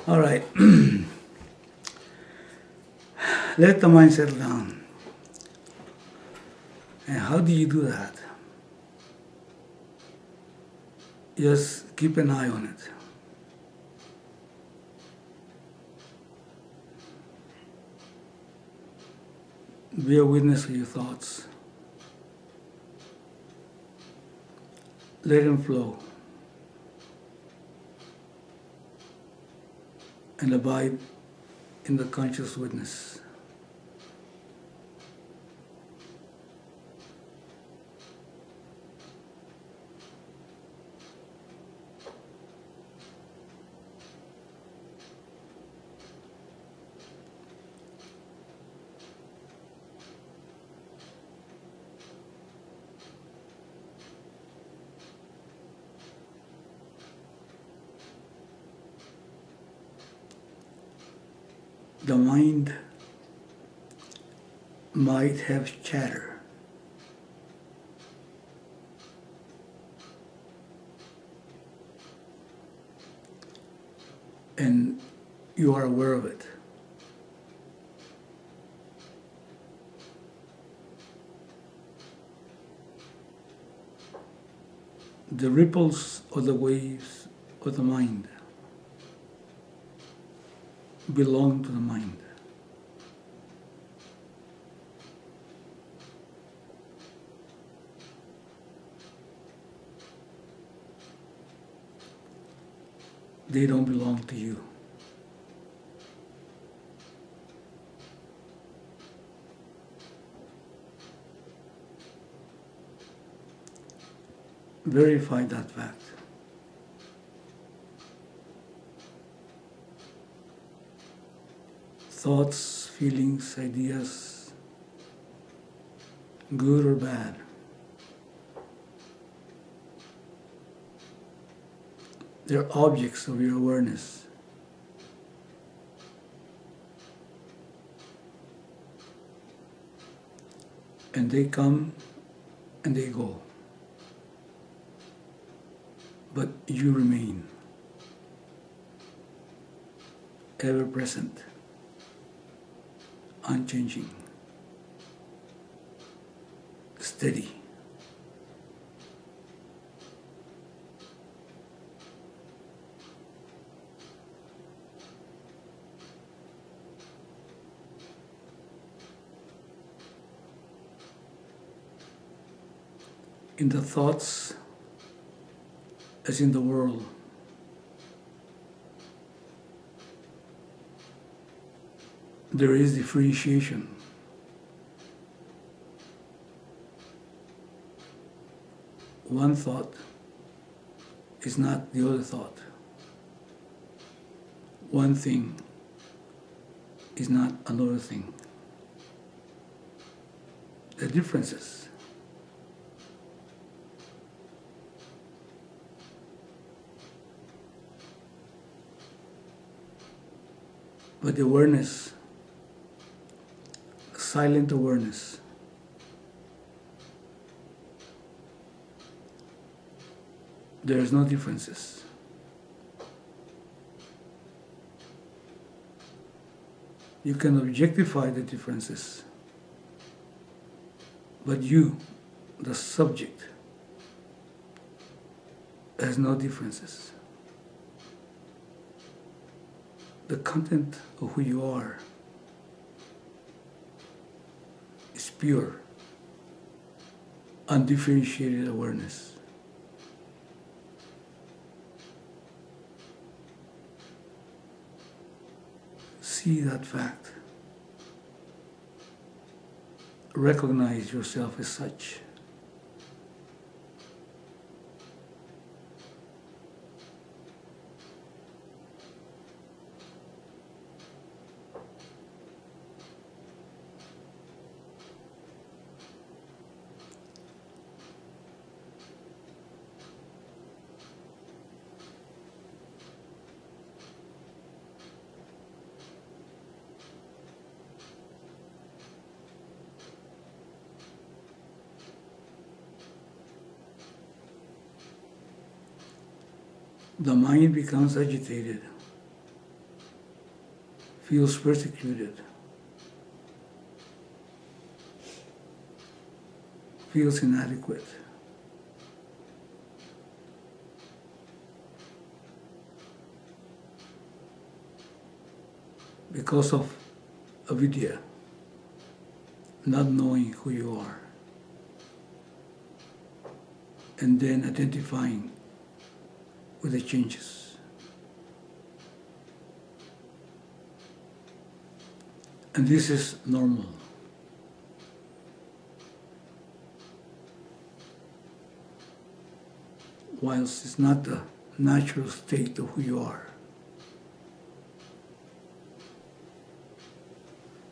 All right. Let the mind settle down. And how do you do that? Just keep an eye on it. Be a witness of your thoughts. Let them flow. And abide in the conscious witness. The mind might have chatter. And you are aware of it. The ripples of the waves of the mind belong to the mind. They don't belong to you. Verify that fact. Thoughts, feelings, ideas, good or bad, they're objects of your awareness. And they come and they go. But you remain ever present, unchanging, steady. In the thoughts, as in the world, there is differentiation. One thought is not the other thought. One thing is not another thing. The differences. But the awareness, silent awareness, there is no differences. You can objectify the differences, but you, the subject, has no differences. The content of who you are is pure, undifferentiated awareness. See that fact. Recognize yourself as such. The mind becomes agitated feels persecuted, feels inadequate, because of avidya, not knowing who you are, and then identifying with the changes. And this is normal. Whilst it's not the natural state of who you are.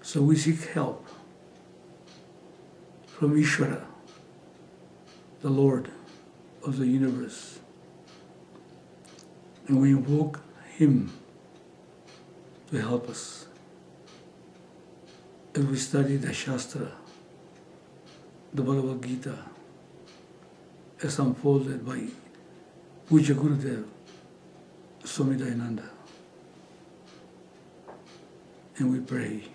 So we seek help from Ishvara, the Lord of the universe. And we invoke Him to help us. As we study the Shastra, the Bhagavad Gita, as unfolded by Puja Gurudev, Swami Dayananda. And we pray.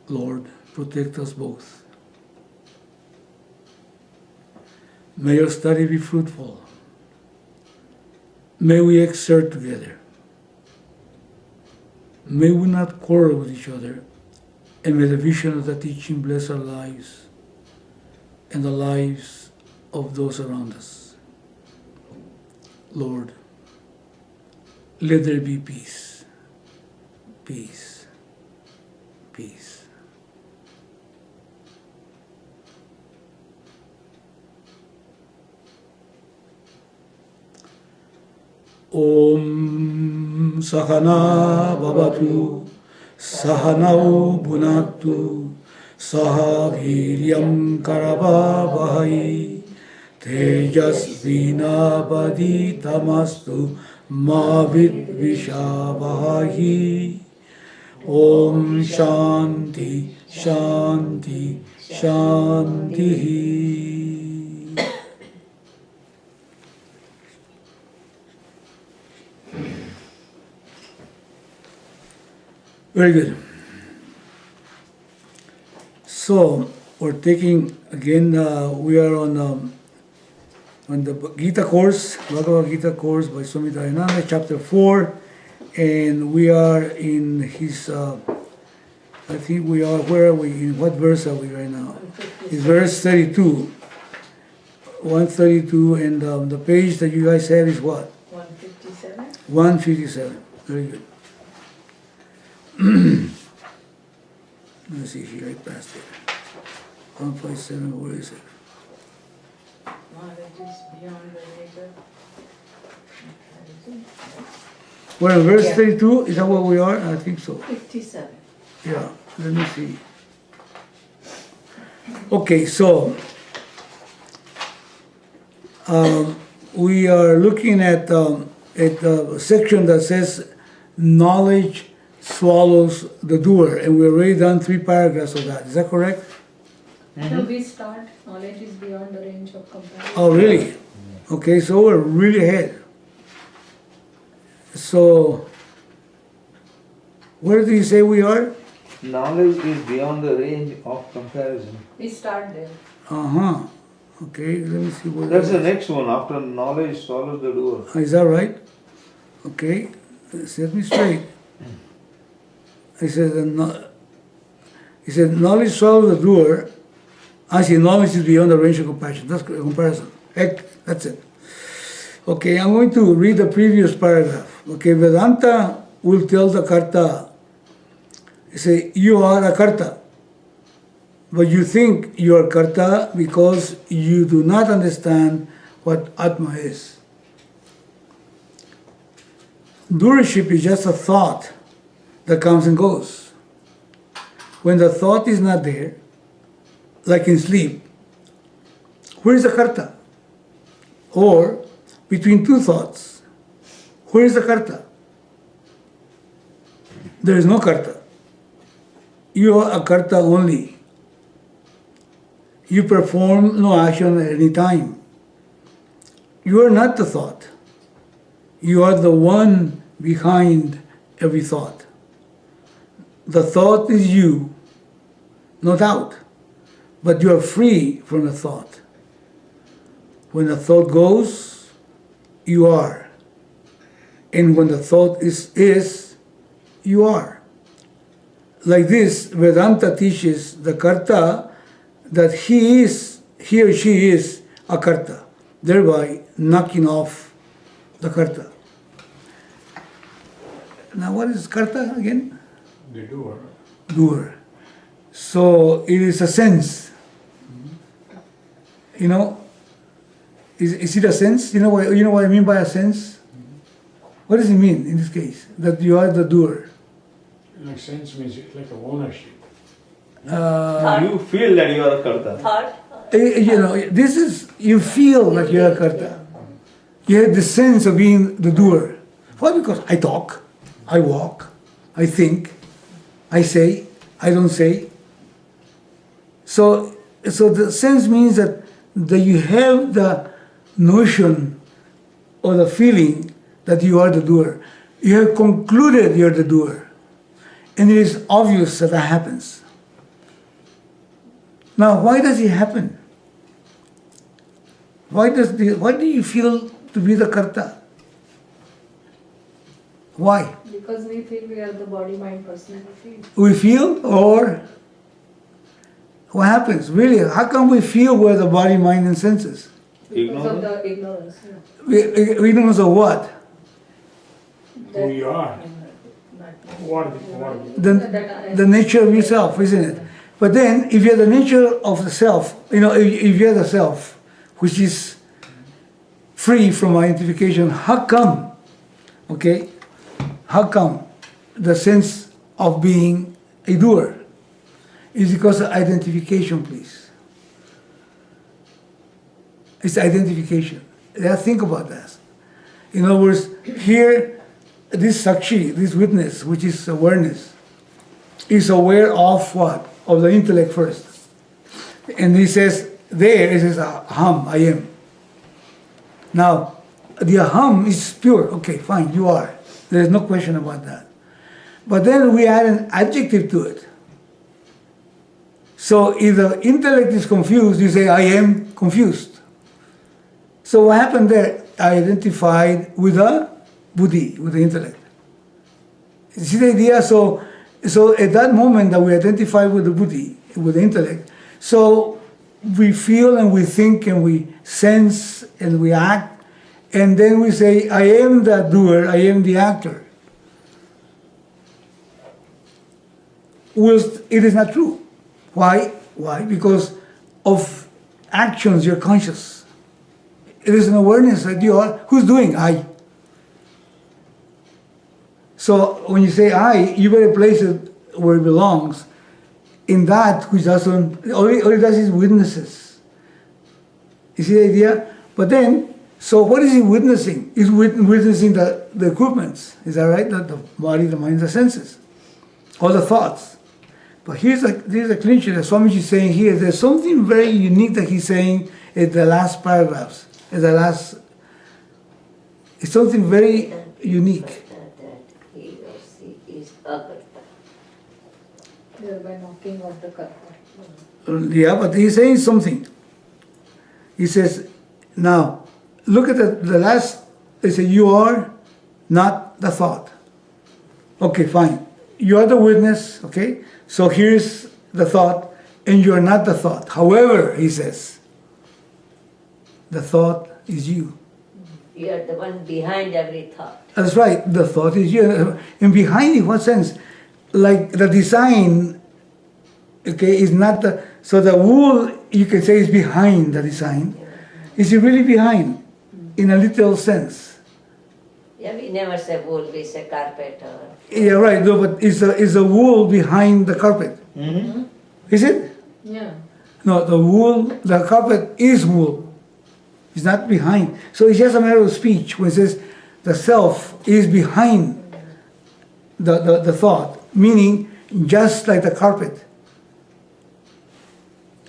Lord, protect us both. May your study be fruitful. May we exert together. May we not quarrel with each other, and may the vision of the teaching bless our lives and the lives of those around us. Lord, let there be peace, peace, peace. Om Sahana Bhavatu Sahanau Bhunaktu Saha Viryam Karavavahai Tejasvinavadi Tamastu Mavid Vishavahai. Om Shanti Shanti Shanti. Very good. So we're taking again. We are on the Gita course, Bhagavad Gita course by Swami Dayananda, chapter 4, and we are in his. I think we are. Where are we? In what verse are we right now? It's verse 32. 132, and the page that you guys have is what? 157. 157. Very good. Let's see here, I passed it. 157, where is it? Knowledge is beyond the nature. We're in verse 32, is that what we are? I think so. 57. Yeah, let me see. Okay, so we are looking at a section that says knowledge swallows the doer, and we've already done 3 paragraphs of that. Is that correct? So we start, knowledge is beyond the range of comparison. Oh, really? Okay, so we're really ahead. So, where do you say we are? Knowledge is beyond the range of comparison. We start there. Uh-huh. Okay, let me see what That's the next one. After knowledge swallows the doer. Is that right? Okay, set me straight. He said, knowledge swallows the doer. Actually, knowledge is beyond the range of comparison. That's comparison. Heck, that's it. Okay, I'm going to read the previous paragraph. Okay, Vedanta will tell the karta. He say, you are a karta. But you think you are karta because you do not understand what Atma is. Doership is just a thought that comes and goes. When the thought is not there, like in sleep, where is the karta? Or between two thoughts, where is the karta? There is no karta. You are a karta only. You perform no action at any time. You are not the thought. You are the one behind every thought. The thought is you, no doubt, but you are free from the thought. When the thought goes, you are. And when the thought is, you are. Like this, Vedanta teaches the karta that he or she is a karta, thereby knocking off the karta. Now what is karta again? The doer. Doer. So it is a sense. You know, is it a sense? You know what I mean by a sense? What does it mean in this case? That you are the doer. Like sense means like a ownership. You feel that you are a karta. Thought. You know, this is, you feel like you're a karta. You have the sense of being the doer. Why? Because I talk, I walk, I think, I say, I don't say. So the sense means that you have the notion or the feeling that you are the doer. You have concluded you're the doer. And it is obvious that that happens. Now, why does it happen? Why do you feel to be the karta? Why? Because we feel we are the body, mind, personality. We feel, or what happens? Really, how come we feel we're the body, mind, and senses? Because of the ignorance. Yeah. Ignorance of what? Who you are. What The nature of yourself, isn't it? But then, if you're the nature of the self, you know, if you're the self, which is free from identification, how come, okay, how come the sense of being a doer is because of identification, please? It's identification. Yeah, think about that. In other words, here, this sakshi, this witness, which is awareness, is aware of what? Of the intellect first. And he says, there it says, aham, I am. Now, the aham is pure. Okay, fine, you are. There is no question about that. But then we add an adjective to it. So if the intellect is confused, you say, I am confused. So what happened there? I identified with the buddhi, with the intellect. You see the idea? So at that moment that we identify with the buddhi, with the intellect, so we feel and we think and we sense and we act, and then we say, I am the doer, I am the actor. Whilst it is not true. Why? Why? Because of actions you're conscious. It is an awareness that you are, who's doing? I. So when you say I, you better place it where it belongs, in that which doesn't, all it does is witnesses. You see the idea? But then, so what is he witnessing? He's witnessing the equipments, is that right? The body, the mind, the senses, all the thoughts. But here's a clincher that Swami is saying here. There's something very unique that he's saying in the last paragraphs. It's something very unique. He or she is akarta. Thereby knocking off the karma. Yeah, but he's saying something. He says, now, look at the last, they say, you are not the thought. Okay, fine. You are the witness, okay? So here's the thought, and you are not the thought. However, he says, the thought is you. You are the one behind every thought. That's right, the thought is you. And behind it, what sense? Like the design Okay, is not the, so the wool you can say is behind the design. Is it really behind? In a literal sense. Yeah, we never say wool, we say carpet or... Yeah, right. No, but is the wool behind the carpet? Mm-hmm. Is it? Yeah. No, the wool, the carpet is wool. It's not behind. So it's just a matter of speech when it says the self is behind the thought, meaning just like the carpet.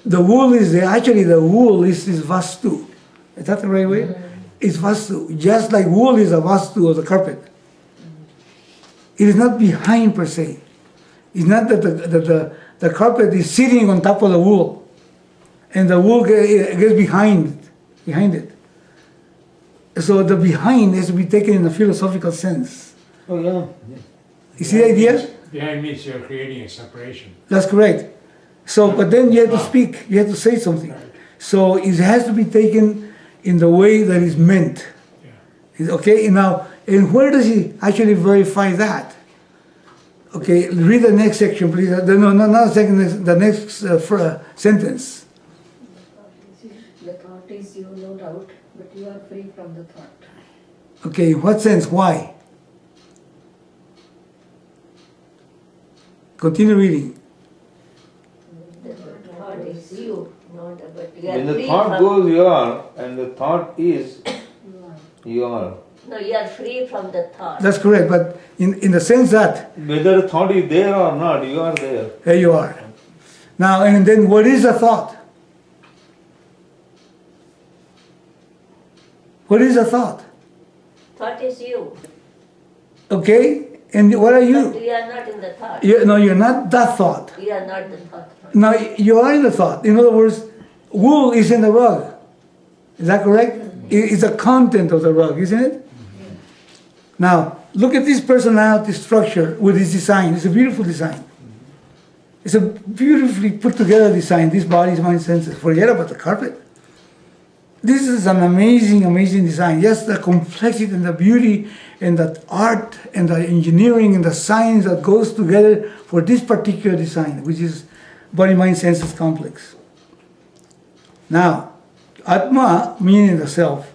The wool is actually the wool is vastu. Is that the right way? It's vastu. Just like wool is a vastu of the carpet. It is not behind per se. It's not that the carpet is sitting on top of the wool, and the wool gets behind it. So the behind has to be taken in a philosophical sense. Oh yeah. You see the idea? Behind means you're creating a separation. That's correct. So, but then you have to speak, you have to say something. So it has to be taken in the way that is meant. Yeah. Okay, now, and where does he actually verify that? Okay, read the next section, please. No, not the second, the next sentence. The thought is you, no doubt, but you are free from the thought. Okay, in what sense? Why? Continue reading. The thought is you, not but you are When the free thought from... goes, you are, and the thought is, you are. No, you are free from the thought. That's correct, but in the sense that Whether the thought is there or not, you are there. there you are. Now, and then what is a thought? What is a thought? Thought is you. Okay, and what are But you? you are not in the thought. No, you're not that thought. You are not the thought. Now, you are in the thought. In other words, wool is in the rug. Is that correct? It's the content of the rug, isn't it? Now, look at this personality structure with this design. It's a beautiful design. It's a beautifully put together design. This body's mind, senses. Forget about the carpet. This is an amazing, amazing design. Yes, the complexity and the beauty and the art and the engineering and the science that goes together for this particular design, which is body, mind, senses complex. Now, Atma, meaning the self,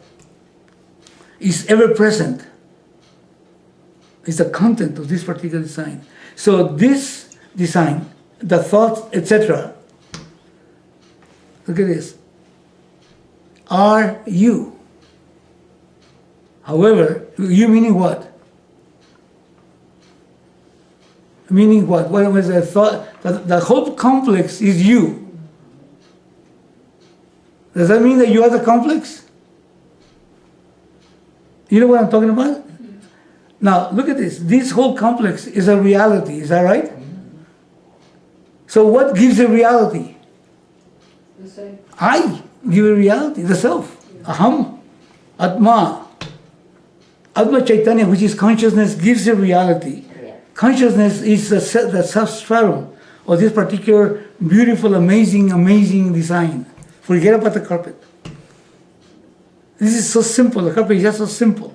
is ever present. It's the content of this particular design. So this design, the thoughts, etc., look at this, are you. However, you meaning what? Meaning what? What was the thought? The whole complex is you. Does that mean that you are the complex? You know what I'm talking about? Now, look at this. This whole complex is a reality. Is that right? So what gives a reality? You say, I give a reality, the self. Aham, Atma. Atma Chaitanya, which is consciousness, gives a reality. Yeah. Consciousness is the substratum of this particular beautiful, amazing design. Forget about the carpet. This is so simple. The carpet is just so simple.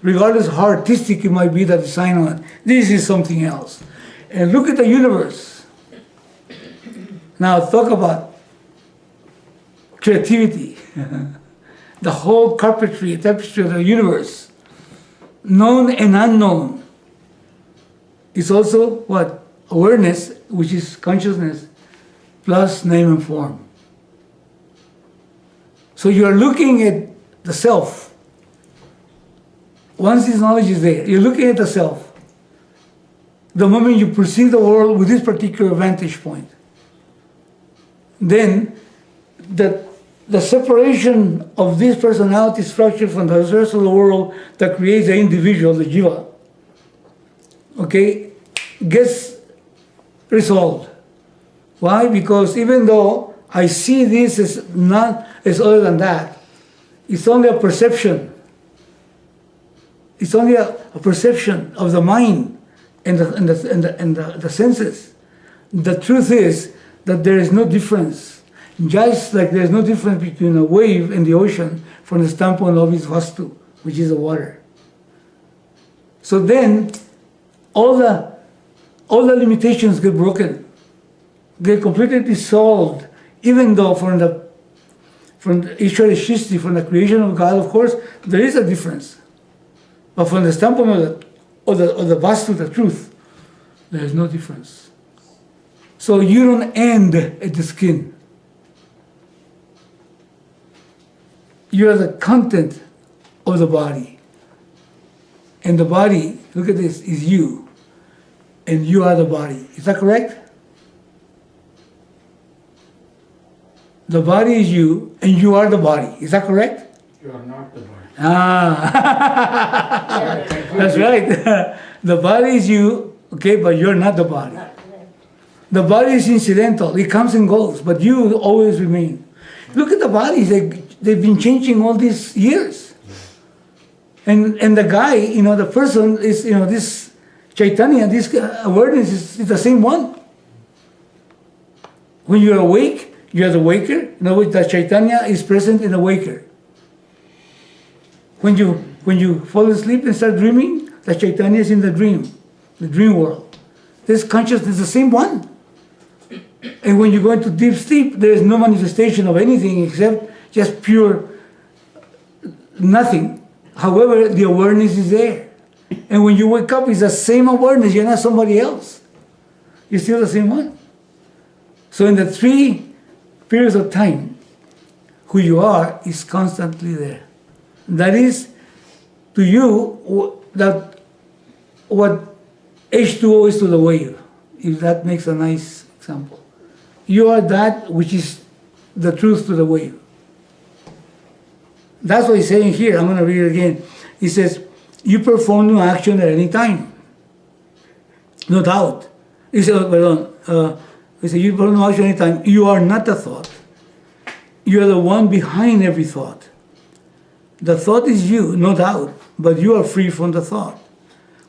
Regardless how artistic it might be, the design on it, this is something else. And look at the universe. Now talk about creativity. The whole carpetry, tapestry of the universe, known and unknown, is also what? Awareness, which is consciousness, plus name and form. So you are looking at the self. Once this knowledge is there, you're looking at the self. The moment you perceive the world with this particular vantage point, then the separation of this personality structure from the rest of the world that creates the individual, the jiva, okay, gets resolved. Why? Because even though I see this as not as other than that, it's only a perception. It's only a perception of the mind and the senses. The truth is that there is no difference. Just like there is no difference between a wave and the ocean from the standpoint of its vastu, which is the water. So then all the limitations get broken. They're completely dissolved, even though from the Ishvara Shristi, from the creation of God, of course, there is a difference. But from the standpoint of the Vastu, the truth, there is no difference. So you don't end at the skin. You are the content of the body. And the body, look at this, is you. And you are the body. Is that correct? The body is you, and you are the body. Is that correct? You are not the body. Ah, that's right. The body is you, okay, but you're not the body. The body is incidental. It comes and goes, but you always remain. Look at the bodies. They've been changing all these years. And the guy, the person is, this Chaitanya, this awareness is the same one. When you're awake, you're the waker. In other words, the Chaitanya is present in the waker. When you fall asleep and start dreaming, the Chaitanya is in the dream world. This consciousness is the same one. And when you go into deep sleep, there is no manifestation of anything except just pure nothing. However, the awareness is there. And when you wake up, it's the same awareness. You're not somebody else. You're still the same one. So in the 3 periods of time, who you are is constantly there. That is, to you, that what H2O is to the wave, if that makes a nice example. You are that which is the truth to the wave. That's what he's saying here. I'm going to read it again. He says, you perform no action at any time. No doubt. He said, he said, you perform no action at any time. You are not the thought. You are the one behind every thought. The thought is you, no doubt, but you are free from the thought.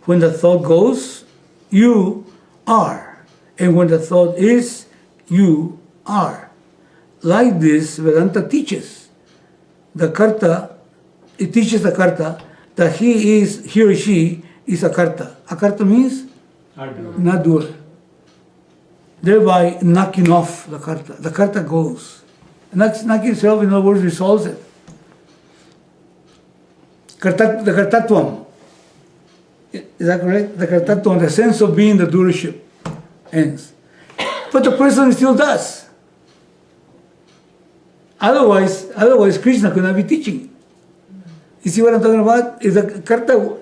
When the thought goes, you are. And when the thought is, you are. Like this, Vedanta teaches. The karta, it teaches the karta that he or she is a karta. A karta means? Not doer. Thereby knocking off the karta. The karta goes. Knocking itself, in other words, resolves it. The kartatvam. Is that correct? The kartatvam, the sense of being the doership, ends. But the person still does. Otherwise, Krishna could not be teaching. You see what I'm talking about? Is the karta,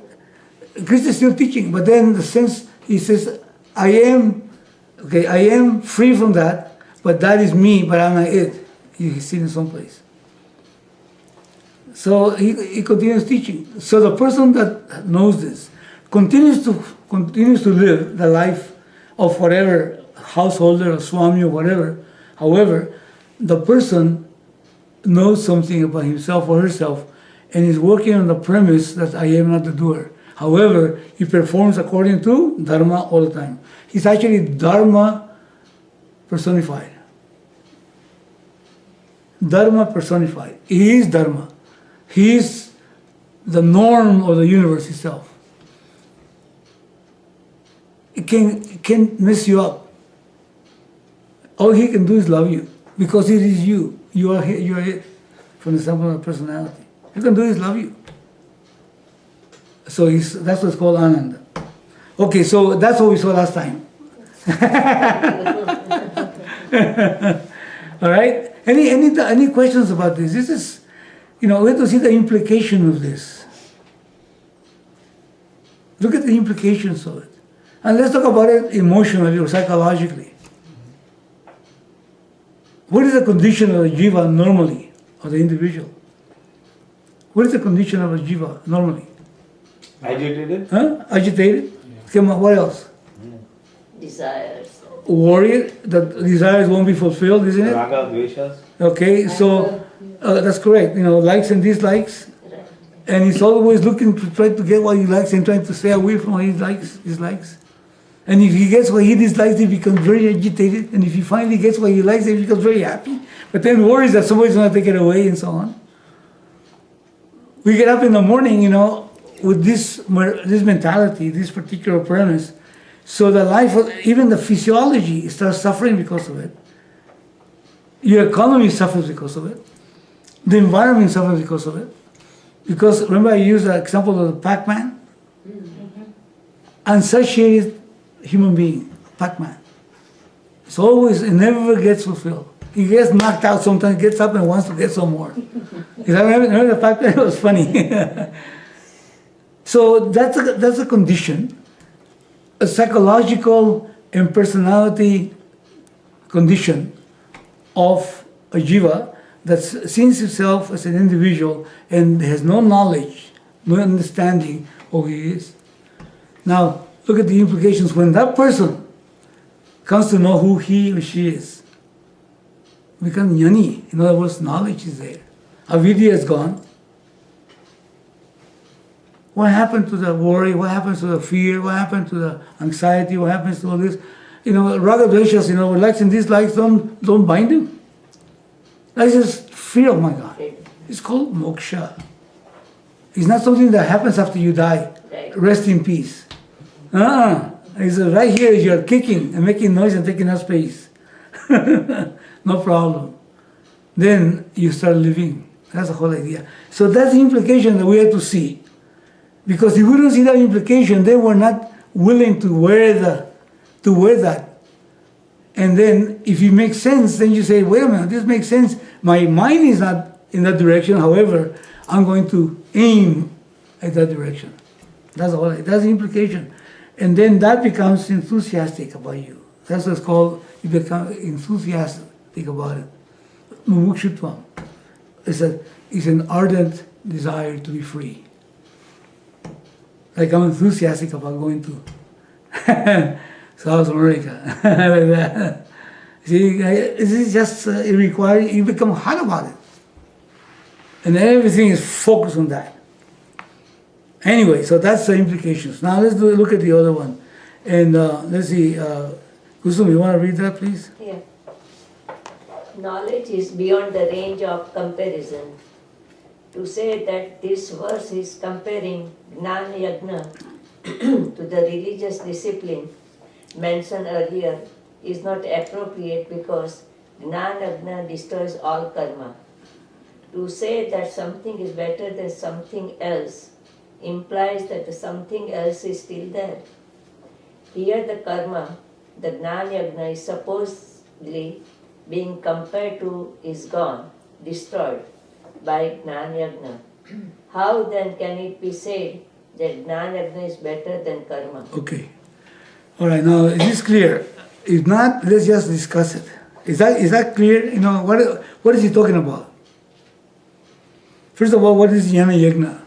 Krishna is still teaching, but then the sense, he says, I am free from that, but that is me, but I'm not it. He's sitting someplace. So he continues teaching. So the person that knows this continues to live the life of whatever householder or Swami or whatever. However, the person knows something about himself or herself and is working on the premise that I am not the doer. However, he performs according to Dharma all the time. He's actually Dharma personified. Dharma personified. He is Dharma. He is the norm of the universe itself. It can mess you up. All he can do is love you because it is you. You are it from the standpoint of personality. He can do is love you. So that's what's called Ananda. Okay, so that's what we saw last time. All right. Any questions about this? This is, we have to see the implication of this. Look at the implications of it. And let's talk about it emotionally or psychologically. What is the condition of a jiva normally, of the individual? What is the condition of a jiva normally? Agitated? Huh? Agitated? Okay, what else? Desires. Worried, that desires won't be fulfilled, isn't it? Raga, dveshas. Okay, so that's correct. Likes and dislikes. Right. And he's always looking to try to get what he likes and trying to stay away from what he dislikes. And if he gets what he dislikes, he becomes very agitated. And if he finally gets what he likes, he becomes very happy. But then worries that somebody's going to take it away and so on. We get up in the morning, with this mentality, this particular premise. So the life of, even the physiology starts suffering because of it. Your economy suffers because of it. The environment suffers because of it. Because remember I used the example of the Pac-Man? Unsatiated human being, Pac-Man. It's always, it never gets fulfilled. He gets knocked out sometimes, gets up and wants to get some more. Remember the Pac-Man? It was funny. So that's a condition, a psychological and personality condition of a jiva that sees himself as an individual and has no knowledge, no understanding of who he is. Now, look at the implications when that person comes to know who he or she is. Become jnani. In other words, knowledge is there. Avidya is gone. What happened to the worry? What happens to the fear? What happened to the anxiety? What happens to all this? Raga dveshas, likes and dislikes don't bind you. That's just fear of my God. It's called moksha. It's not something that happens after you die. Right. Rest in peace. It's right here, you're kicking and making noise and taking up space. No problem. Then you start living. That's the whole idea. So that's the implication that we have to see. Because if we don't see that implication, then we're not willing to wear that. And then if it makes sense, then you say, wait a minute, this makes sense. My mind is not in that direction. However, I'm going to aim at that direction. That's the implication. And then that becomes enthusiastic about you. That's what's called, you become enthusiastic about it. Mumukshutvam. It's an ardent desire to be free. Like I'm enthusiastic about going to South America. Like that. See, this is just, it requires, you become hot about it. And everything is focused on that. Anyway, so that's the implications. Now let's look at the other one. And let's see, Kusum, you want to read that, please? Yeah. Knowledge is beyond the range of comparison. To say that this verse is comparing Jnana-yagna to the religious discipline mentioned earlier is not appropriate because Jnana-yagna destroys all karma. To say that something is better than something else implies that the something else is still there. Here the karma, the Jnana-yagna is supposedly being compared to is gone, destroyed by Jnana-yagna. How then can it be said that Jnana-yagna is better than karma? Okay. All right, now is this clear? If not, let's just discuss it. Is that clear? What is he talking about? First of all, what is Jñana-yagna?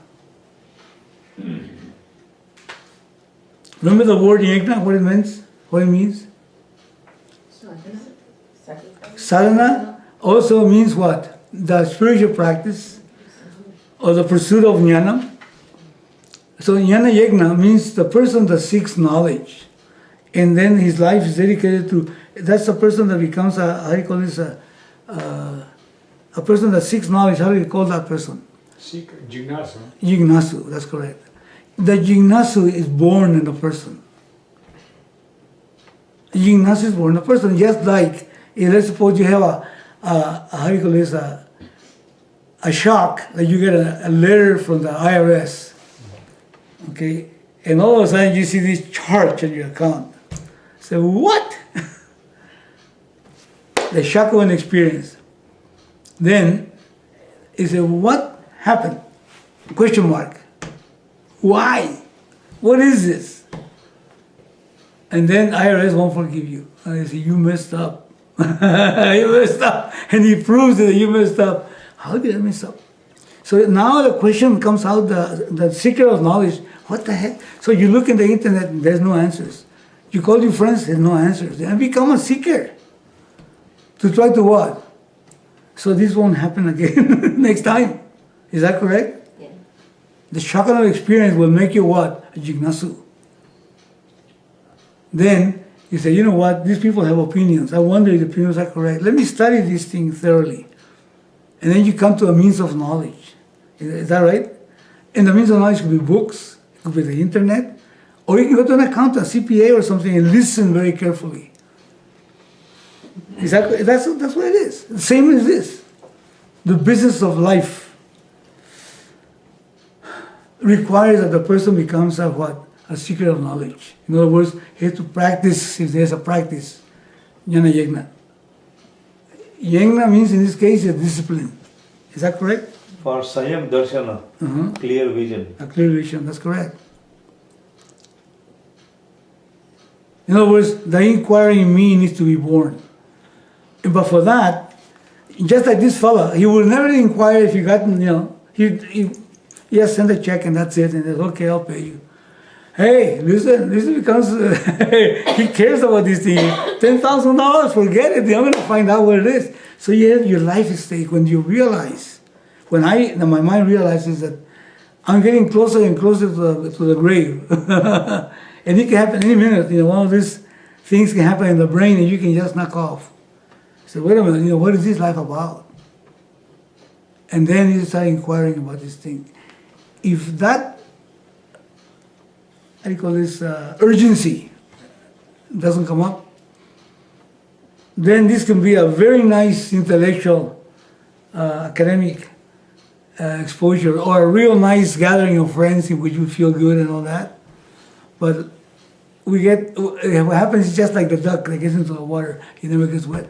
Remember the word yagna, what it means? What it means? Sadhana also means what? The spiritual practice or the pursuit of jnana. So Jñana-yagna means the person that seeks knowledge. And then his life is dedicated to, that's a person that becomes a person that seeks knowledge. How do you call that person? Jñana. Jignasu, that's correct. The Jignasu is born in the person. Jignasu is born in the person, just like, let's suppose you have a shock, that you get a letter from the IRS, okay, and all of a sudden you see this charge on your account. So what? The shock of an experience. Then you say, what happened? Question mark. Why? What is this? And then IRS won't forgive you. And they say, you messed up. You messed up. And he proves that you messed up. How did I mess up? So now the question comes out, the seeker of knowledge, what the heck? So you look in the internet and there's no answers. You call your friends, there's no answers. And become a seeker. To try to what? So this won't happen again next time. Is that correct? Yeah. The shock of experience will make you what? A jignasu. Then you say, you know what? These people have opinions. I wonder if the opinions are correct. Let me study these things thoroughly. And then you come to a means of knowledge. Is that right? And the means of knowledge could be books, it could be the internet, Or you can go to an accountant, CPA or something, and listen very carefully. Exactly, that's what it is. The same as this. The business of life requires that the person becomes a what? A seeker of knowledge. In other words, he has to practice, if there's a practice, Jñana-yagna. Yagna means in this case a discipline. Is that correct? For Sayam Darshana, clear vision. A clear vision, that's correct. In other words, the inquiry in me needs to be born. But for that, just like this fella, he will never inquire if he got, he just send a check and that's it, and says, okay, I'll pay you. Hey, listen becomes, he cares about this thing. $10,000, forget it, I'm going to find out what it is. So you have your life at stake when you realize, my mind realizes that I'm getting closer and closer to the grave. And it can happen any minute, one of these things can happen in the brain and you can just knock off. So wait a minute, what is this life about? And then you start inquiring about this thing. If that, how do you call this, urgency doesn't come up, then this can be a very nice intellectual, academic exposure, or a real nice gathering of friends in which you feel good and all that. But what happens is just like the duck that gets into the water, he never gets wet.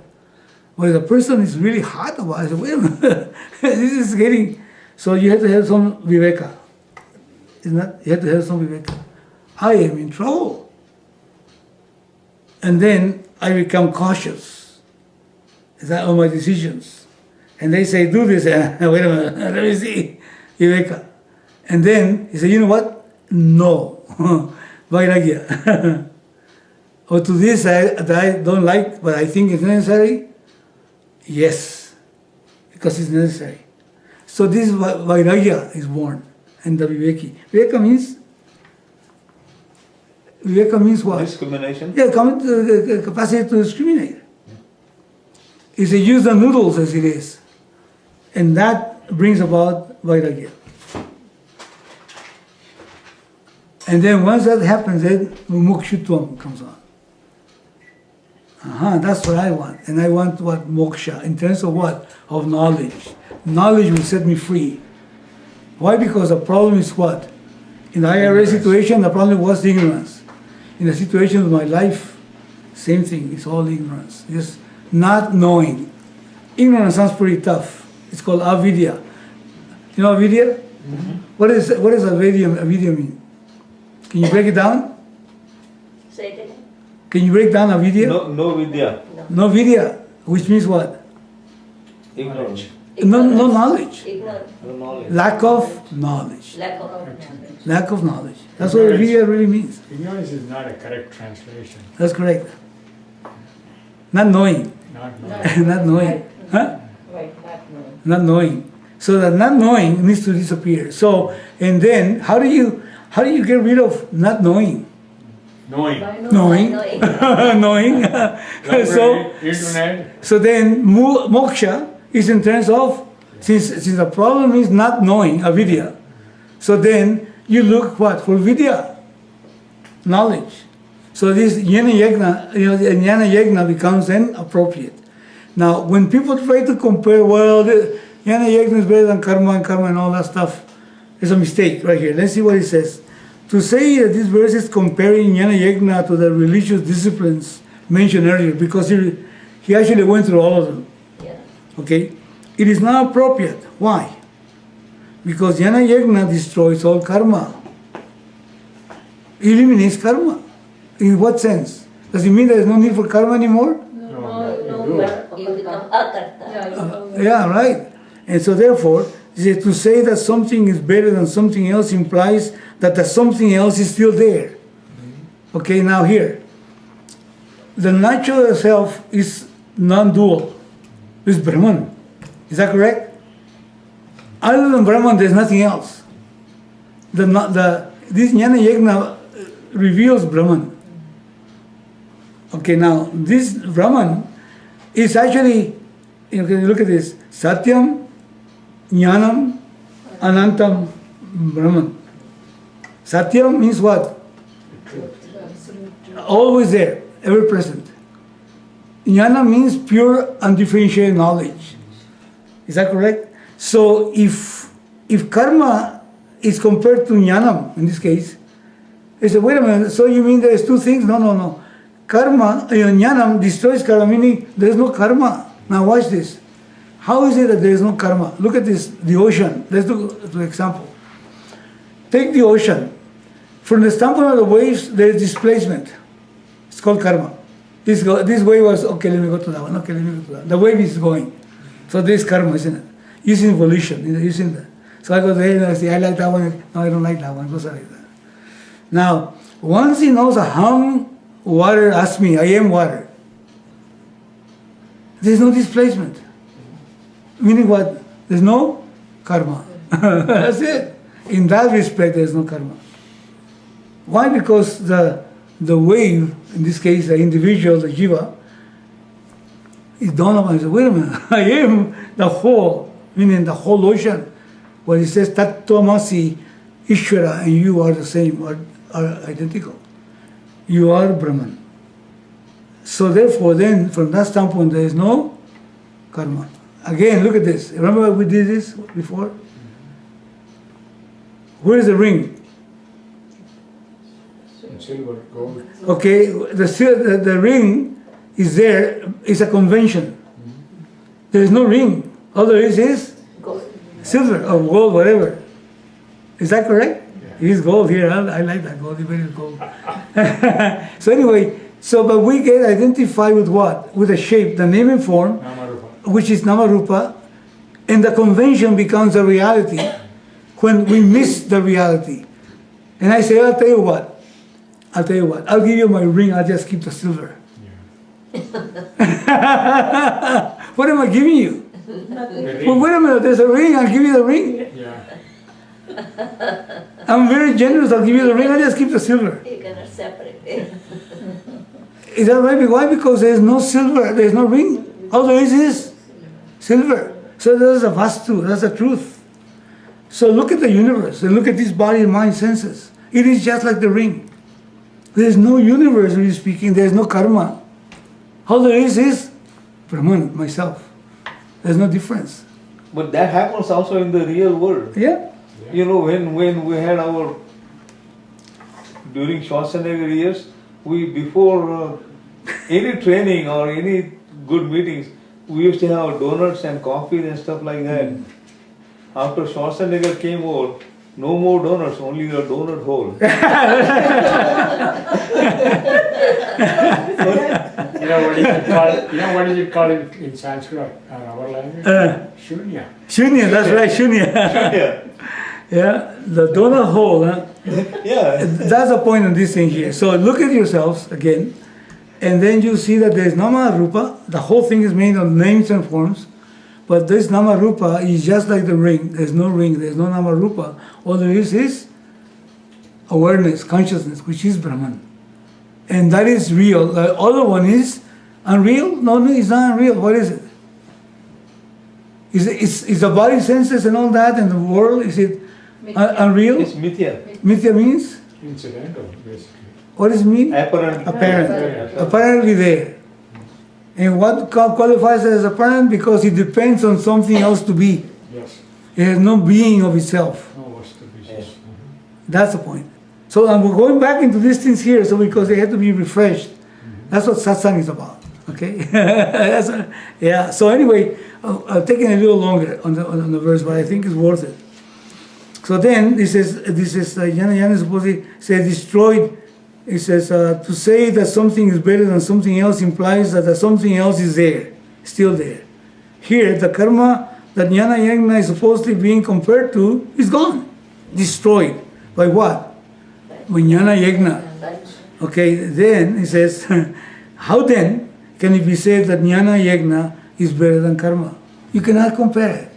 But the person is really hot about it. Wait a minute, this is getting, so you have to have some viveka. Isn't that? You have to have some viveka. I am in trouble. And then I become cautious. Is that on my decisions? And they say, do this. Wait a minute, let me see. Viveka. And then he said, you know what? No. Vairagya. Or to this that I don't like, but I think it's necessary. Yes, because it's necessary. So this Vairagya is born, and the Viveki. Viveka means what? Discrimination? Yeah, the capacity to discriminate. It's a use the noodles as it is. And that brings about Vairagya. And then once that happens, then Mukshutvam comes on. That's what I want. And I want what? Moksha. In terms of what? Of knowledge. Knowledge will set me free. Why? Because the problem is what? In the IRA situation, the problem was ignorance. In the situation of my life, same thing. It's all ignorance. Just not knowing. Ignorance sounds pretty tough. It's called avidya. You know avidya? Mm-hmm. What does avidya mean? Can you break it down? Say it again. Can you break down avidya? No vidya. No vidya, which means what? Ignorance. No knowledge. Ignorance. No knowledge. Lack of knowledge. Lack of knowledge. Lack of knowledge. That's what avidya really means. Ignorance is not a correct translation. That's correct. Not knowing. Not knowing. Not knowing. Huh? Right, not knowing. Not knowing. So that not knowing needs to disappear. So, and then how do you get rid of not knowing? Knowing. Knowing. Knowing. So then moksha is in terms of, since the problem is not knowing, avidya, so then you look what? For vidya, knowledge. So this Jñana-yagna, Jñana-yagna becomes then appropriate. Now, when people try to compare, well, Jñana-yagna is better than karma and all that stuff, it's a mistake right here. Let's see what it says. To say that this verse is comparing Jñana-yagna to the religious disciplines mentioned earlier, because he actually went through all of them. Yeah. Okay? It is not appropriate. Why? Because Jñana-yagna destroys all karma. It eliminates karma. In what sense? Does it mean there is no need for karma anymore? No, you become akarta. Yeah, right. And so therefore, to say that something is better than something else implies that the something else is still there. Okay, now here. The natural self is non-dual. It's Brahman. Is that correct? Other than Brahman, there's nothing else. This Jñana-yagna reveals Brahman. Okay, now this Brahman is actually, look at this, Satyam, Jnanam, Anantam, Brahman. Satyam means what? always there, ever present. Jnana means pure, undifferentiated knowledge. Is that correct? So if karma is compared to jnanam, in this case, they say, wait a minute, so you mean there's two things? No. Karma, jnanam destroys karma, meaning there's no karma. Now watch this. How is it that there is no karma? Look at this, the ocean. Let's do an example. Take the ocean. From the standpoint of the waves, there is displacement. It's called karma. This wave was, okay, let me go to that one. Okay, let me go to that. The wave is going. So there is karma, isn't it? Using volition, using that. So I go there and I say, I like that one. No, I don't like that one. It goes like that. Now, once he knows how water asks me, I am water. There's no displacement. Meaning what? There's no karma. That's it. In that respect, there's no karma. Why? Because the wave, in this case, the individual, the jiva, is dawned upon. He says, wait a minute, I am the whole, meaning the whole ocean. When he says, Tattvamasi, Ishvara, and you are the same, are identical. You are Brahman. So therefore, then, from that standpoint, there is no karma. Again, look at this. Remember we did this before? Where is the ring? Silver, gold. Okay, the ring is there, is a convention. There is no ring. All there is Gold. silver or gold, whatever. Is that correct? Yeah. It is gold here. I like that gold. It is gold. So anyway, but we get identified with what? With the shape, the name and form, Namarupa. which is Namarupa, and the convention becomes a reality when we miss the reality. And I say, I'll tell you what. I'll give you my ring, I'll just keep the silver. Yeah. What am I giving you? The Well, ring. wait a minute, there's a ring, I'll give you the ring. Yeah. I'm very generous, I'll give you the ring, I'll just keep the silver. You cannot separate it. Is that right? Why? Because there's no silver, there's no ring. All there is silver. So that's a vastu, that's the truth. So look at the universe, and look at this body, mind, senses. It is just like the ring. There's no universe, really speaking, there's no karma. All there is Brahman, myself. There's no difference. But that happens also in the real world. Yeah? You know, when we had during Schwarzenegger years, before any training or any good meetings, we used to have donuts and coffee and stuff like that. After Schwarzenegger came over, no more donuts, only the donut hole. You know what is it called in Sanskrit, our language? Shunya. Shunya, that's right, Shunya. Yeah. Yeah, the donut hole, huh? Yeah. That's the point of this thing here. So look at yourselves again, and then you see that there's Nama Rupa. The whole thing is made of names and forms, but this Nama Rupa is just like the ring. There's no ring, there's no Nama Rupa. All there is awareness, consciousness, which is Brahman. And that is real. The other one is unreal? No, it's not unreal. What is it? Is the body, senses, and all that, and the world, is it unreal? It's mithya. Mithya means? Incidental, basically. What does it mean? Apparent. Apparent. Apparently there. And what qualifies as apparent? Because it depends on something else to be. Yes. It has no being of itself. No was to be. Yes. That's the point. So we're going back into these things here, so because they have to be refreshed. That's what satsang is about. Okay. Yeah. So anyway, I've taken a little longer on the verse, but I think it's worth it. So then this is Jñana-yagna is supposed to say destroyed. It says to say that something is better than something else implies that something else is there, still there. Here, the karma that Jñana-yagna is supposedly being compared to is gone, destroyed. By what? By Jñana-yagna. Okay, then it says, how then can it be said that Jñana-yagna is better than karma? You cannot compare it.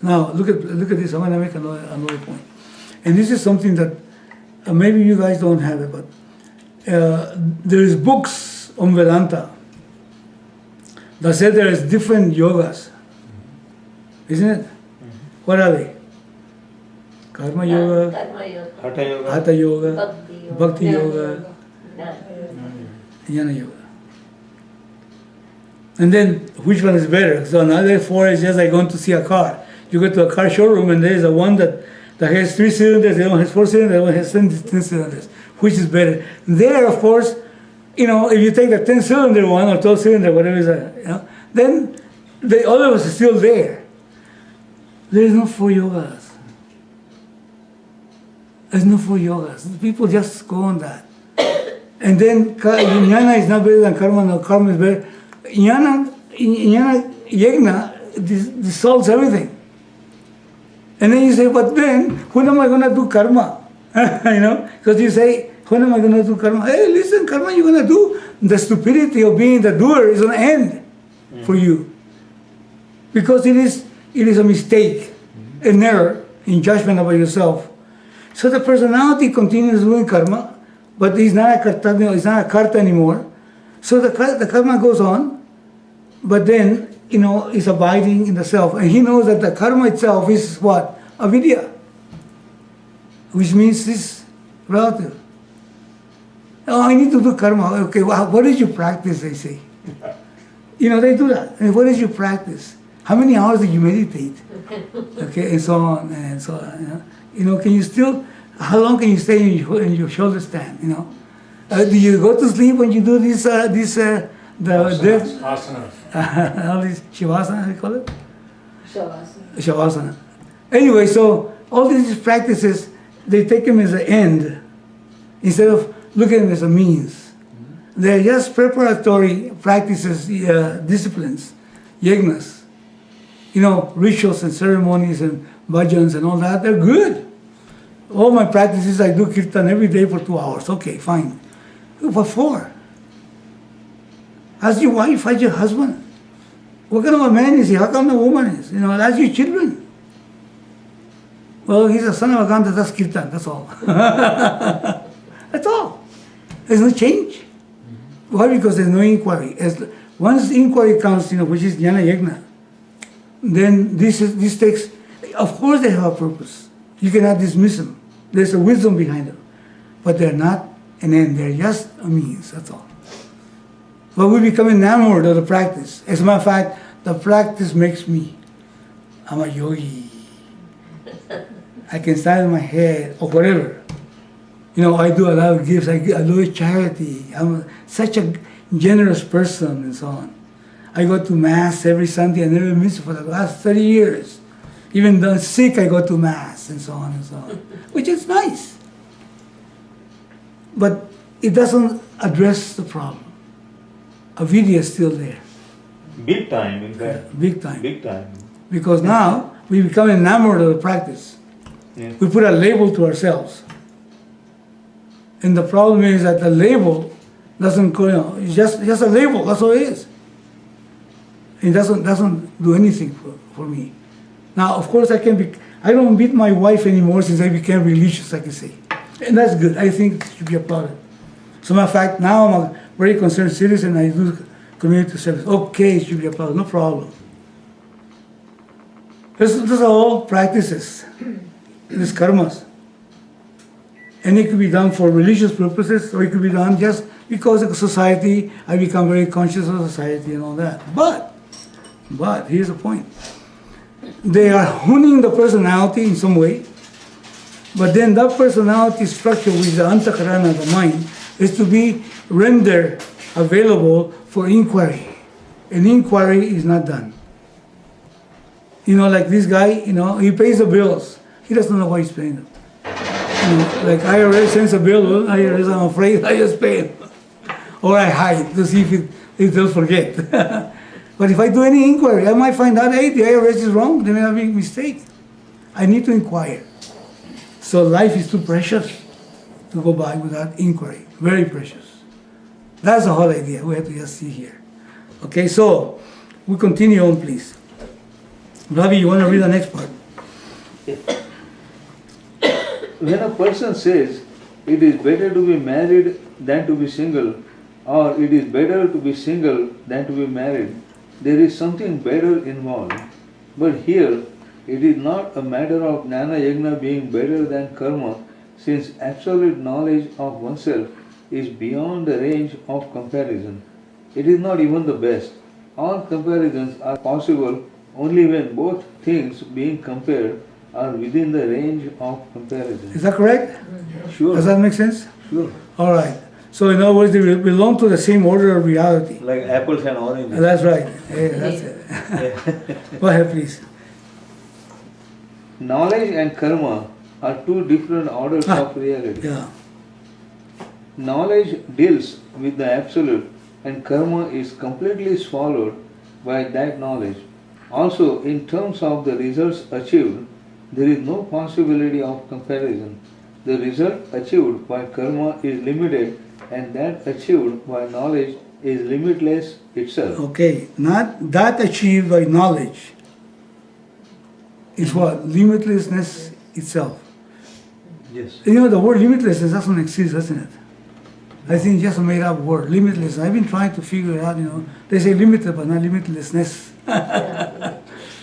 Now, look at this. I'm going to make another point. And this is something that maybe you guys don't have it, but there is books on Vedanta that say there is different yogas. Isn't it? What are they? Karma Yoga, Karma Yoga, Hatha Yoga. Hatha Yoga, Bhakti Yoga, Bhakti Yoga, Jnana. Jnana Yoga. And then, which one is better? So another 4 is just like going to see a car. You go to a car showroom and there is a one that has 3 cylinders, the other one has 4 cylinders, the other one has 10 cylinders. Which is better? There, of course, you know, if you take the 10-cylinder one or 12-cylinder, whatever it is, you know, then the other was still there. There is no 4 yogas. There's no 4 yogas. People just go on that. And then Jnana is not better than karma, no, karma is better. Jnana-yagna dissolves everything. And then you say, but then, when am I going to do karma? You know, because you say, when am I going to do karma? Hey, listen, karma you're going to do, the stupidity of being the doer is going to end for you. Because it is a mistake, an error in judgment about yourself. So the personality continues doing karma, but it's not a karta anymore. So the karma goes on, but then, you know, is abiding in the self. And he knows that the karma itself is what? Avidya. Which means this relative. Oh, I need to do karma. Okay, well, what did you practice, they say. You know, they do that. And what did you practice? How many hours did you meditate? Okay, and so on, and so on. You know, can you still, how long can you stay in your shoulder stand, you know? Do you go to sleep when you do this, the death? Asana. All these Shavasana, how do you call it? Shavasana. Shavasana. Anyway, so all these practices, they take them as an end instead of looking at them as a means. They're just preparatory practices, disciplines, yagnas. You know, rituals and ceremonies and bhajans and all that, they're good. All my practices, I do kirtan every day for 2 hours. Okay, fine. What for? Ask your wife, ask your husband. What kind of a man is he? How come the woman is? You know, ask your children. Well, he's a son of a gun that does kirtan, that's all. That's all. There's no change. Why? Because there's no inquiry. Once inquiry comes, you know, which is Jñana-yagna, then this takes, of course they have a purpose. You cannot dismiss them. There's a wisdom behind them. But they're not an end, they're just a means, that's all. But we become enamored of the practice. As a matter of fact, the practice makes me. I'm a yogi. I can stand on my head or whatever. You know, I do a lot of gifts, I do charity. I'm such a generous person and so on. I go to Mass every Sunday. I never miss it for the last 30 years. Even though I'm sick, I go to Mass and so on and so on. Which is nice. But it doesn't address the problem. Avidya is still there. Big time, in fact. Big time. Big time. Because now we become enamored of the practice. Yeah. We put a label to ourselves. And the problem is that the label doesn't go, you know, it's just a label, that's all it is. It doesn't do anything for me. Now, of course, I don't beat my wife anymore since I became religious, I can say. And that's good. I think it should be applauded. So, matter of fact, now I'm a very concerned citizen. I do community service. Okay, it should be applauded. No problem. These are all practices. These karmas. And it could be done for religious purposes, or it could be done just because of society. I become very conscious of society and all that. But here's the point. They are honing the personality in some way, but then that personality structure with the antakarana, the mind, is to be rendered available for inquiry. And inquiry is not done. You know, like this guy, you know, he pays the bills. He doesn't know why he's paying them. You know, like IRS sends a bill, well, IRS, I'm afraid I just pay it. Or I hide to see if they'll forget. But if I do any inquiry, I might find out, hey, the IRS is wrong, they may have made a mistake. I need to inquire. So life is too precious to go by without inquiry. Very precious. That's the whole idea. We have to just see here. Okay, so we continue on, please. Ravi, you want to read the next part? When a person says it is better to be married than to be single, or it is better to be single than to be married, there is something better involved. But here, It is not a matter of Jnana-yagna being better than karma, since absolute knowledge of oneself is beyond the range of comparison. It is not even the best. All comparisons are possible only when both things being compared are within the range of comparison. Is that correct? Sure. Does that make sense? Sure. All right. So in other words, they belong to the same order of reality. Like apples and oranges. That's right. Yeah, that's it. Go ahead, please. Knowledge and karma are two different orders of reality. Yeah. Knowledge deals with the absolute and karma is completely swallowed by that knowledge. Also, in terms of the results achieved, there is no possibility of comparison. The result achieved by karma is limited and that achieved by knowledge is limitless itself. Okay, not that achieved by knowledge is what? Limitlessness itself. Yes. You know, the word limitlessness doesn't exist, doesn't it? I think it's just a made up word, limitless. I've been trying to figure it out, you know. They say limited, but not limitlessness.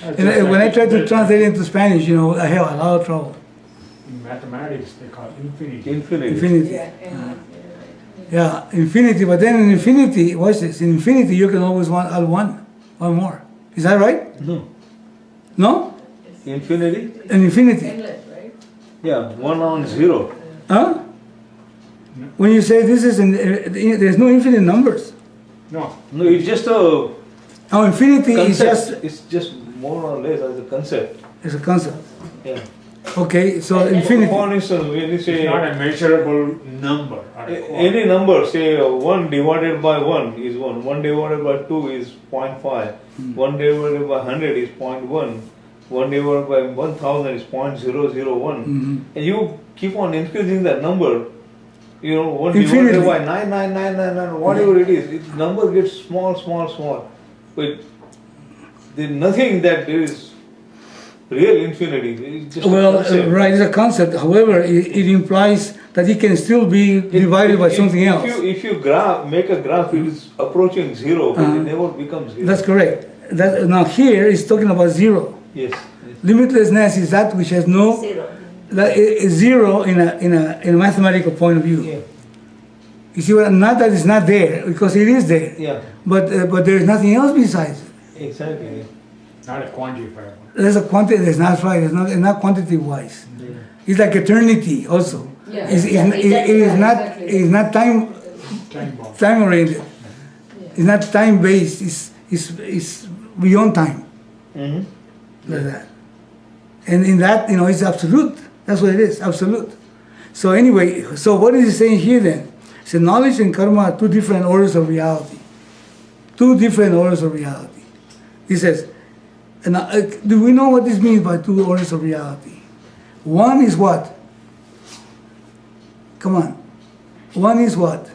And when I try to translate it into Spanish, you know, I have a lot of trouble. In mathematics, they call it infinity. Infinity. Yeah. Yeah, infinity. But then in infinity, watch this. In infinity, you can always add one more. Is that right? No. No? Infinity? In infinity. Endless, right? Yeah, 1 on 0. Huh? When you say this is, there's no infinite numbers. No. No, it's just a Now infinity is concept. It's just more or less as a concept. it's a concept. Yeah. Okay, so For infinity. instance, when you It's say not a measurable number. Or a any number, say 1 divided by 1 is 1, 1 divided by 2 is 0.5, 1 divided by 100 is 0.1, 1 divided by 1000 is 0.001. And you keep on increasing that number, you know, 1 Infinitely. divided by 99999, whatever it is, the number gets small. But there's nothing that there is real infinity. It's just a Well, concept. right, it's a concept. However, it implies that it can still be divided by something else. If you make a graph, it is approaching 0, but it never becomes 0. That's correct. Now here it's talking about zero. Yes. Limitlessness is that which has no Zero. that is zero in a mathematical point of view. Yeah. You see what? Not that it's not there, because it is there. Yeah. But there's nothing else besides it. Exactly. Not a quantifier. There's a quantity. There's not right. It's not quantity wise. It's like eternity also. Yeah. It is not time Time bomb. time oriented. It's not time based. It's beyond time. Mm-hmm. Like that. And in that, you know, it's absolute. That's what it is, absolute. So anyway, so what is he saying here then? So knowledge and karma are two different orders of reality. Two different orders of reality. He says, and do we know what this means by two orders of reality? One is what? Come on. One is what?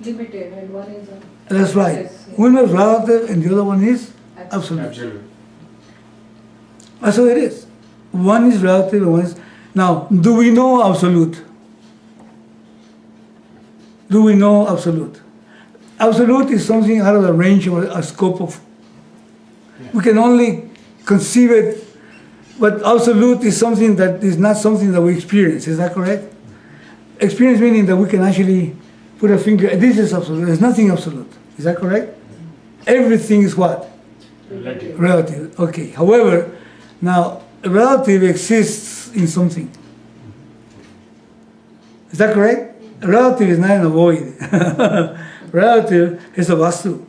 Limited, and one is That's right. Yes, yeah. One is relative and the other one is absolute. Absolute. That's what it is. One is relative and one is... Now, do we know absolute? Do we know absolute? Absolute is something out of the range of a scope of... We can only conceive it, but absolute is something that is not something that we experience. Is that correct? Experience meaning that we can actually put a finger... This is absolute. There's nothing absolute. Is that correct? Everything is what? Relative. Relative. Okay. However, now, relative exists in something. Is that correct? Relative is not in a void. Relative is a vastu.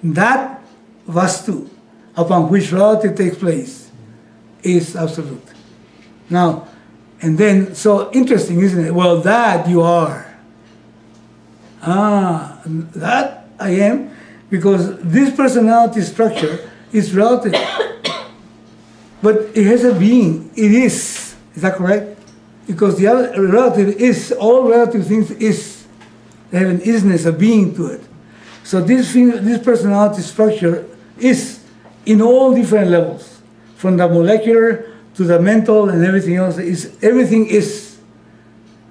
That vastu upon which relative takes place is absolute. Now, and then, so interesting, isn't it? Well, that you are. That I am, because this personality structure is relative. But it has a being. It is. Is that correct? Because the other relative is, all relative things is. They have an isness, a being to it. So this personality structure is in all different levels. From the molecular to the mental and everything else. Everything is.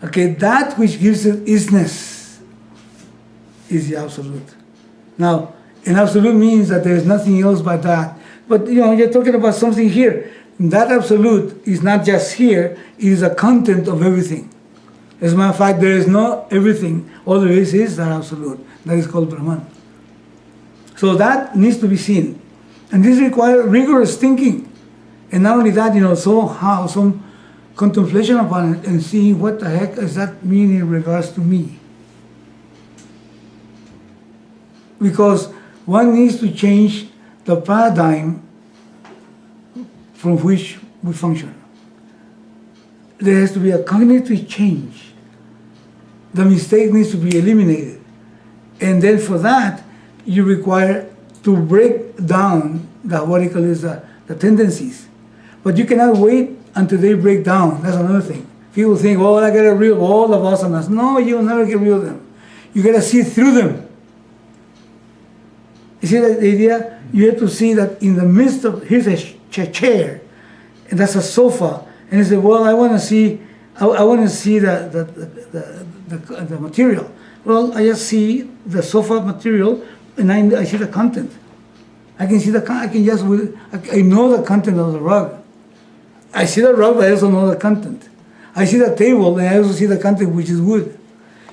Okay, that which gives it isness is the absolute. Now, an absolute means that there is nothing else but that. But you're talking about something here. That absolute is not just here, it is a content of everything. As a matter of fact, there is no everything. All there is that absolute. That is called Brahman. So that needs to be seen. And this requires rigorous thinking. And not only that, some contemplation upon it and seeing what the heck does that mean in regards to me. Because one needs to change the paradigm from which we function. There has to be a cognitive change. The mistake needs to be eliminated. And then for that, you require to break down the tendencies. But you cannot wait until they break down. That's another thing. People think, oh, I gotta rid of all the vasanas. No, you'll never get rid of them. You gotta see through them. You see that idea? You have to see that in the midst of, here's a chair, and that's a sofa, and you say, well, I want to see the material. Well, I just see the sofa material, and I see the content. I can see I know the content of the rug. I see the rug, but I also know the content. I see the table, and I also see the content, which is wood.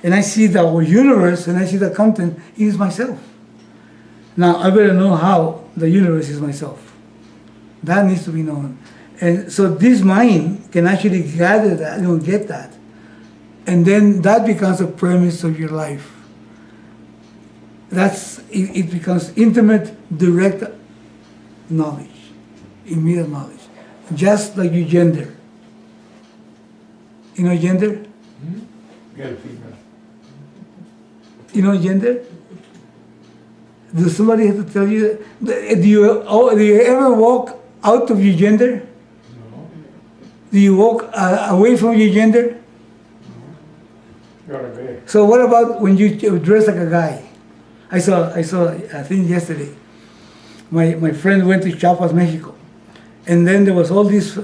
And I see the universe, and I see the content, it is myself. Now, I better know how the universe is myself. That needs to be known. And so this mind can actually gather that, get that. And then that becomes a premise of your life. It becomes intimate, direct knowledge, immediate knowledge. Just like your gender. You know gender? Girl, female. You know gender? Does somebody have to tell you that? Do you ever walk out of your gender? No. Do you walk away from your gender? You're a guy. So what about when you dress like a guy? I saw I think yesterday, my friend went to Chiapas, Mexico. And then there was all these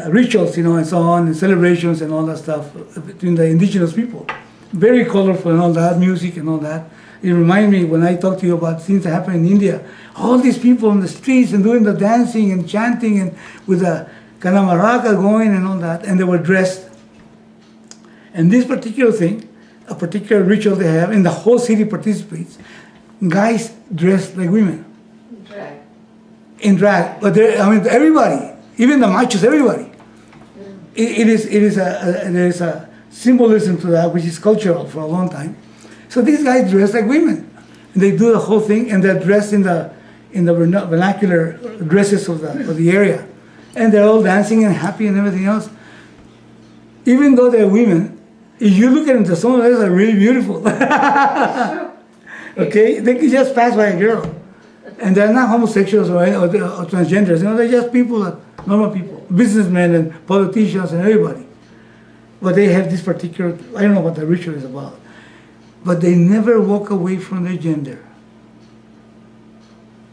rituals, and so on, and celebrations and all that stuff between the indigenous people. Very colorful and all that, music and all that. It reminded me when I talked to you about things that happen in India. All these people on the streets and doing the dancing and chanting and with the kind of maraca going and all that, and they were dressed. And this particular thing, a particular ritual they have, and the whole city participates, guys dressed like women. Drag. In drag, but everybody, even the machos, everybody. There is a symbolism to that, which is cultural for a long time. So these guys dress like women, and they do the whole thing, and they're dressed in the vernacular dresses of the area, and they're all dancing and happy and everything else. Even though they're women, if you look at them, some of them are really beautiful. Okay, they can just pass by a girl. And they're not homosexuals or transgenders. They're just people, normal people, businessmen and politicians and everybody. But they have this particular, I don't know what the ritual is about. But they never walk away from their gender.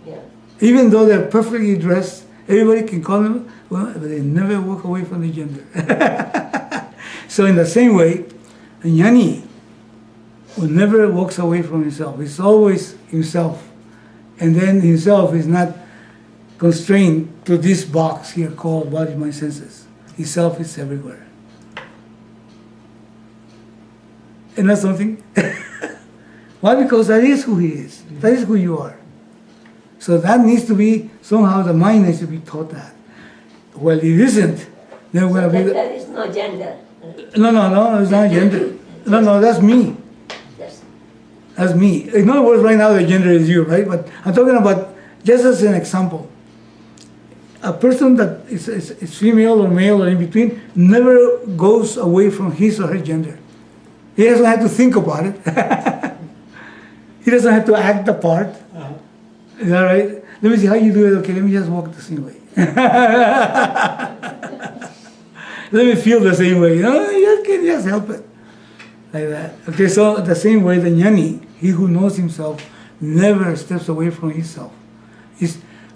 Yeah. Even though they're perfectly dressed, everybody can call them, but they never walk away from their gender. So in the same way, a jnani who never walks away from himself. He's always himself. And then himself is not constrained to this box here called body, mind, senses. Himself is everywhere. Isn't that something? Why? Because that is who he is. That is who you are. So that needs to be, somehow the mind needs to be taught that. Well, it isn't. Then we're going to be... There is no gender. No, it's not gender. No, that's me. That's me. In other words, right now the gender is you, right? But I'm talking about, just as an example, a person that is female or male or in between never goes away from his or her gender. He doesn't have to think about it. He doesn't have to act the part. Is that right? Let me see how you do it. Okay, let me just walk the same way. Let me feel the same way. You can just help it. Like that. Okay, so the same way the jnani, he who knows himself, never steps away from himself.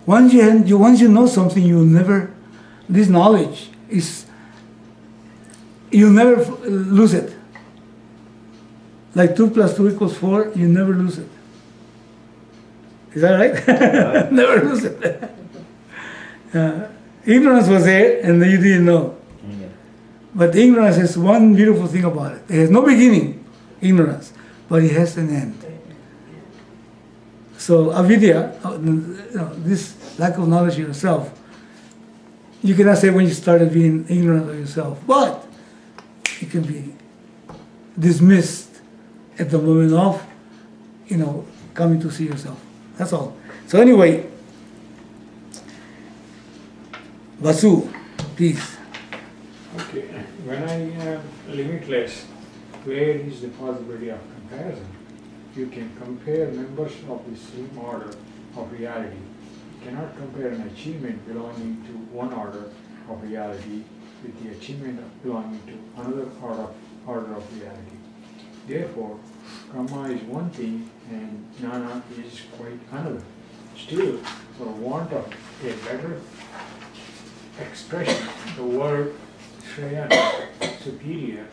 Once you know something, you'll never, this knowledge is, you'll never lose it. Like 2 + 2 = 4, you never lose it. Is that right? Never lose it. Ignorance was there and you didn't know. But ignorance has one beautiful thing about it. It has no beginning, ignorance, but it has an end. So avidya, this lack of knowledge of yourself, you cannot say when you started being ignorant of yourself, but it can be dismissed at the moment of, coming to see yourself. That's all. So anyway, Vasu, please. Okay, when I am limitless, where is the possibility of comparison? You can compare members of the same order of reality. You cannot compare an achievement belonging to one order of reality with the achievement belonging to another order of reality. Therefore, karma is one thing and jnana is quite another. Still, for want of a better expression, the word Shreyana, superior,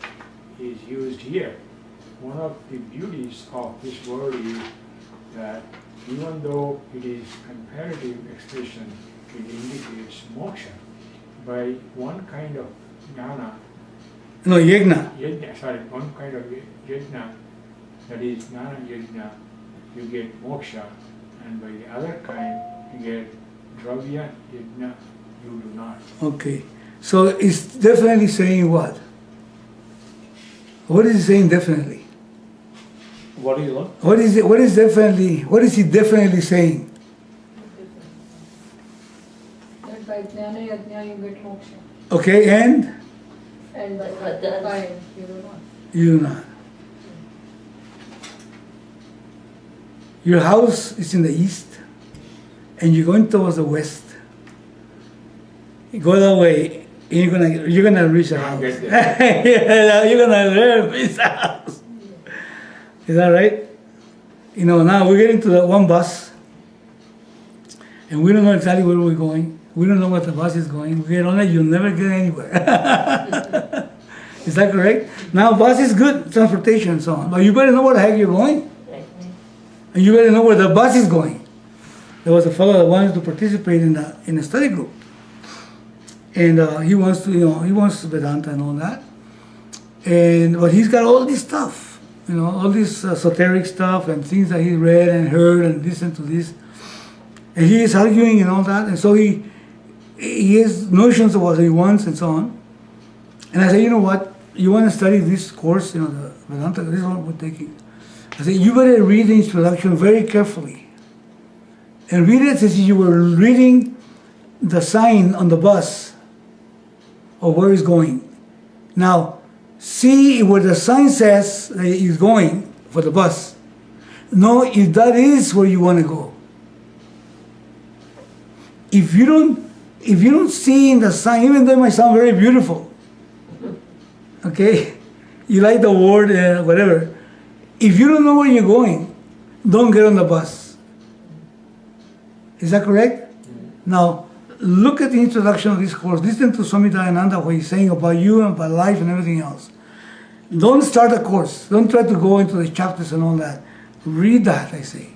is used here. One of the beauties of this word is that even though it is comparative expression, it indicates moksha. By one kind of jnana, Yagna. one kind of yajna, that is Jñana-yagna, you get moksha, and by the other kind, you get dravya yajna, you do not. Okay. So it's definitely saying what? What is it saying definitely? What is what? What is he definitely saying? That by Jnana-yagna you get moksha. Okay, and And by Others. by you do not. you do not. Your house is in the east, and you're going towards the west. You go that way, and you're gonna reach the house. Get there. Yeah, you're gonna reach the house. Is that right? Now we're getting to that one bus, and we don't know exactly where we're going. We don't know what the bus is going. We get on it, you'll never get anywhere. Is that correct? Now, bus is good, transportation and so on, but you better know where the heck you're going. And you better know where the bus is going. There was a fellow that wanted to participate in a study group. And he wants to Vedanta and all that. But he's got all this stuff, all this esoteric stuff and things that he read and heard and listened to this. And he is arguing and all that. And so he has notions of what he wants and so on. And I said, you know what? You want to study this course, the Vedanta, this is what we're taking. I said, you better read the introduction very carefully. And read it as if you were reading the sign on the bus of where it's going. Now, see where the sign says that it's going for the bus. Know if that is where you want to go. If you don't see in the sign, even though it might sound very beautiful, okay, you like the word, whatever. If you don't know where you're going, don't get on the bus. Is that correct? Now, look at the introduction of this course. Listen to Swami Dayananda, what he's saying about you and about life and everything else. Don't start a course. Don't try to go into the chapters and all that. Read that, I say.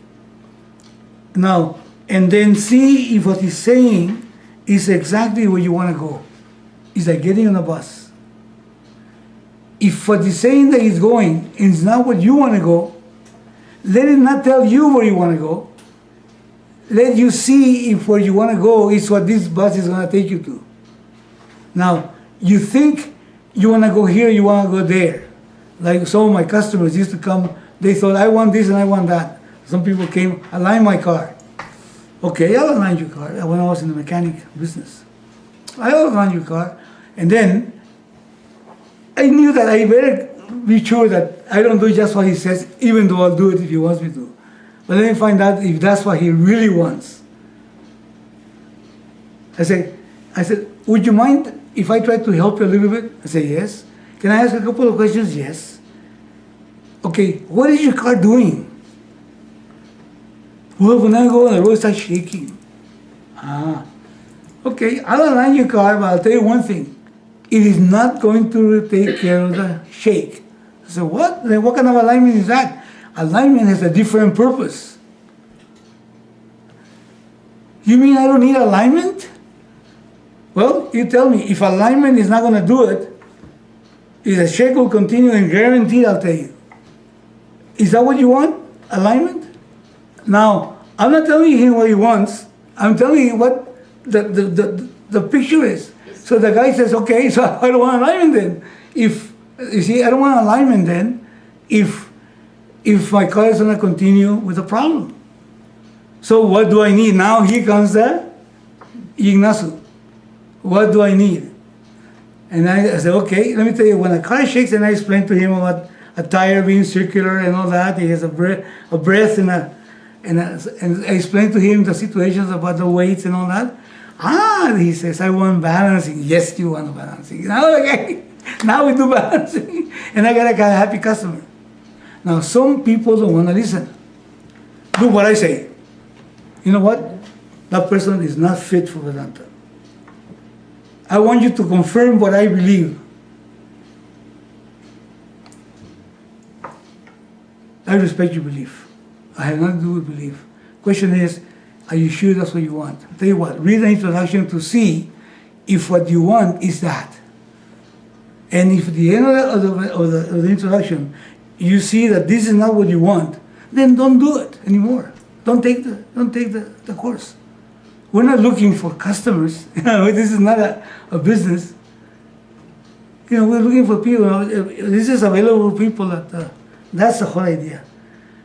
Now, and then see if what he's saying is exactly where you want to go. It's like getting on a bus. If what he's saying that he's going is not what you want to go, let it not tell you where you want to go. Let you see if where you want to go is what this bus is going to take you to. Now, you think you want to go here, you want to go there. Like some of my customers used to come, they thought, I want this and I want that. Some people came, align my car. Okay, I'll align your car. When I was in the mechanic business, I'll align your car. And then I knew that I better be sure that I don't do just what he says, even though I'll do it if he wants me to. But then I find out if that's what he really wants. I said, would you mind if I try to help you a little bit? I say, yes. Can I ask a couple of questions? Yes. Okay, what is your car doing? Well, when I go on the road, it starts shaking. Okay, I'll align your car, but I'll tell you one thing. It is not going to take care of the shake. I said, what? Then what kind of alignment is that? Alignment has a different purpose. You mean I don't need alignment? Well, you tell me, if alignment is not going to do it, if the check will continue and guaranteed, I'll tell you. Is that what you want? Alignment? Now, I'm not telling him what he wants. I'm telling you what the picture is. So the guy says, okay, so I don't want alignment then. If, you see, I don't want alignment then if my car is going to continue with the problem. So what do I need? Now here comes the Ignacio. What do I need? And I said, okay, let me tell you, when a car shakes, and I explained to him about a tire being circular and all that, he has a breath and I explained to him the situations about the weights and all that. He says, I want balancing. Yes, you want balancing. Now, okay, now we do balancing. And I got a happy customer. Now, some people don't want to listen. Do what I say. You know what? That person is not fit for Vedanta. I want you to confirm what I believe. I respect your belief. I have nothing to do with belief. Question is, are you sure that's what you want? I'll tell you what, read the introduction to see if what you want is that. And if at the end of the introduction, you see that this is not what you want, then don't do it anymore. Don't take the course. We're not looking for customers. This is not a business. We're looking for people. This is available for people. That's the whole idea.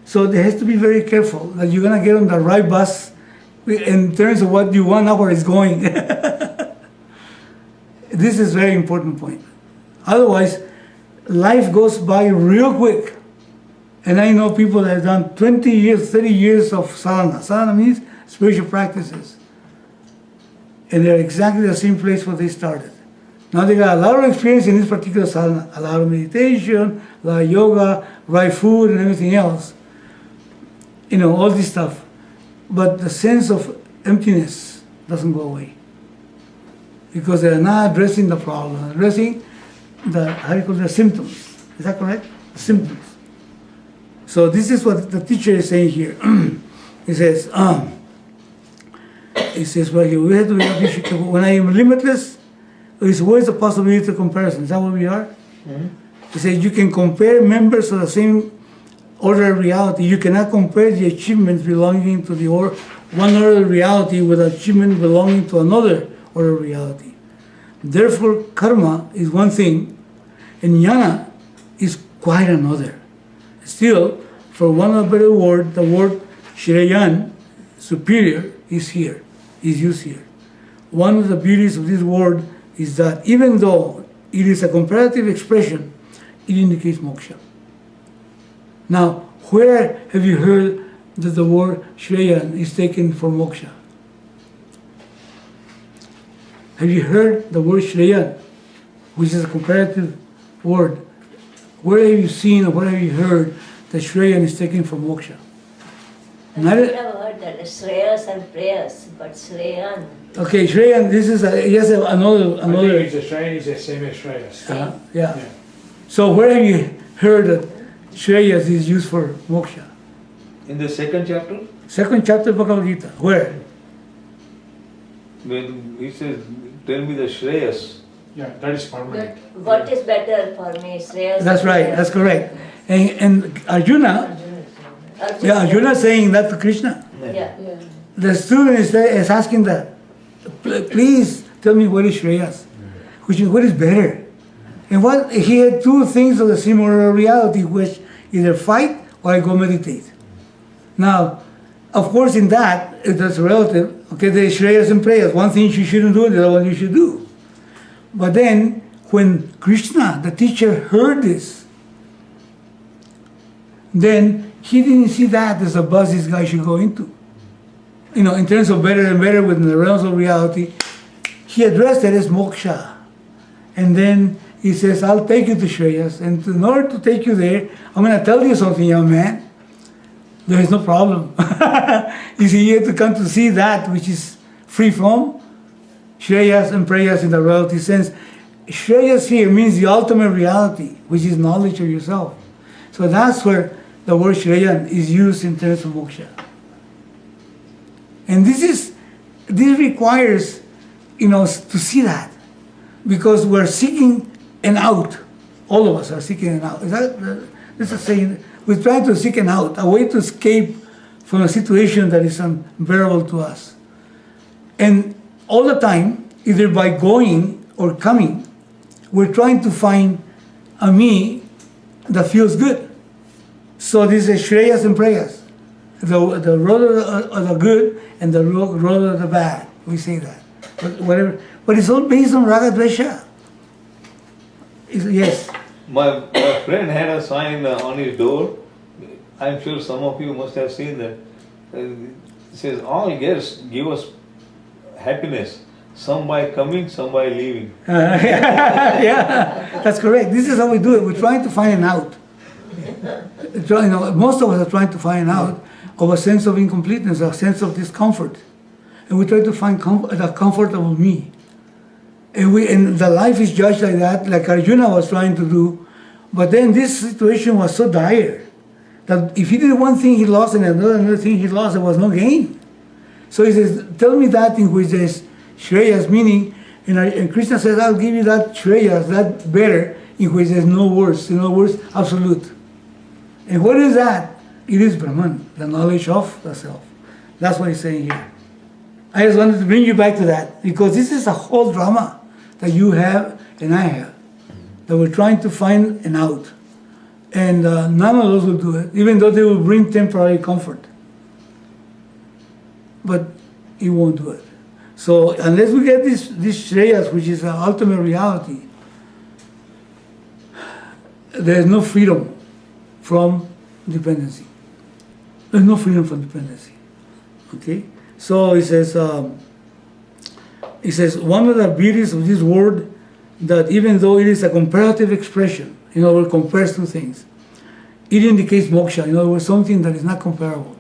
So there has to be very careful that you're going to get on the right bus in terms of what you want, not where it's going. This is a very important point. Otherwise, life goes by real quick. And I know people that have done 20 years, 30 years of sadhana. Sadhana means spiritual practices. And they're exactly the same place where they started. Now they got a lot of experience in this particular sadhana, a lot of meditation, a lot of yoga, right food, and everything else. All this stuff. But the sense of emptiness doesn't go away. Because they're not addressing the problem, addressing the symptoms. Is that correct? The symptoms. So this is what the teacher is saying here. He says right here, we have to be careful. When I am limitless, where's the possibility of comparison? Is that where we are? Mm-hmm. He says you can compare members of the same order of reality. You cannot compare the achievements belonging to one order of reality with achievement belonging to another order of reality. Therefore, karma is one thing, and jnana is quite another. Still, for one of a better word, the word shreyan, superior, is used here. One of the beauties of this word is that even though it is a comparative expression, it indicates moksha. Now, where have you heard that the word shreyan is taken for moksha? Have you heard the word shreyan, which is a comparative word? Where have you seen or where have you heard that shreyan is taken for moksha? I never heard that. Shreyas and prayers, but shreyan. Okay, shreyan, this is another. I think it's shreyan is the same as shreyas. Yeah. So where have you heard that shreyas is used for moksha? In the second chapter? Second chapter of Bhagavad Gita. Where? When he says, tell me the shreyas. Yeah, that is permanent. What is better for me, shreyas? That's right, that's correct. And Arjuna is saying that to Krishna. Yeah. The student is asking that, please tell me what is shreyas, which is what is better. And what he had two things of the similar reality, which either fight or I go meditate. Now, of course, in that, that's relative. Okay, there is shreyas and prayers. One thing you shouldn't do, the other one you should do. But then, when Krishna, the teacher, heard this, then he didn't see that as a bus this guy should go into. In terms of better and better within the realms of reality, he addressed it as moksha. And then he says, I'll take you to Shreyas, and in order to take you there, I'm going to tell you something, young man. There is no problem. You see, you have to come to see that which is free from Shreyas and prayas in the relative sense. Shreyas here means the ultimate reality, which is knowledge of yourself. So that's where the word Shreyan is used in terms of moksha. And this is this requires, to see that, because we're seeking an out. All of us are seeking an out. This is saying we're trying to seek an out, a way to escape from a situation that is unbearable to us. And all the time, either by going or coming, we're trying to find a me that feels good. So this is Shreyas and Preyas. The road of the good and the road of the bad. We say that. But it's all based on Raga Dvesha. Yes. My friend had a sign on his door. I'm sure some of you must have seen that. It says, all guests give us happiness. Some by coming, some by leaving. Yeah, that's correct. This is how we do it. We're trying to find an out. Most of us are trying to find an out of a sense of incompleteness, a sense of discomfort. And we try to find the comfort of me. And the life is judged like that, like Arjuna was trying to do. But then this situation was so dire that if he did one thing he lost and another thing he lost, there was no gain. So he says, tell me that in which there's Shreyas, meaning, and Krishna says, I'll give you that Shreyas, that better, in which there's no worse, absolute. And what is that? It is Brahman, the knowledge of the self. That's what he's saying here. I just wanted to bring you back to that, because this is a whole drama that you have and I have, that we're trying to find an out. And none of those will do it, even though they will bring temporary comfort. But it won't do it. So unless we get this Shreyas, which is the ultimate reality, there is no freedom from dependency. There's no freedom from dependency. Okay? So he says, one of the beauties of this word, that even though it is a comparative expression, it compares two things, it indicates moksha. In other words, something that is not comparable.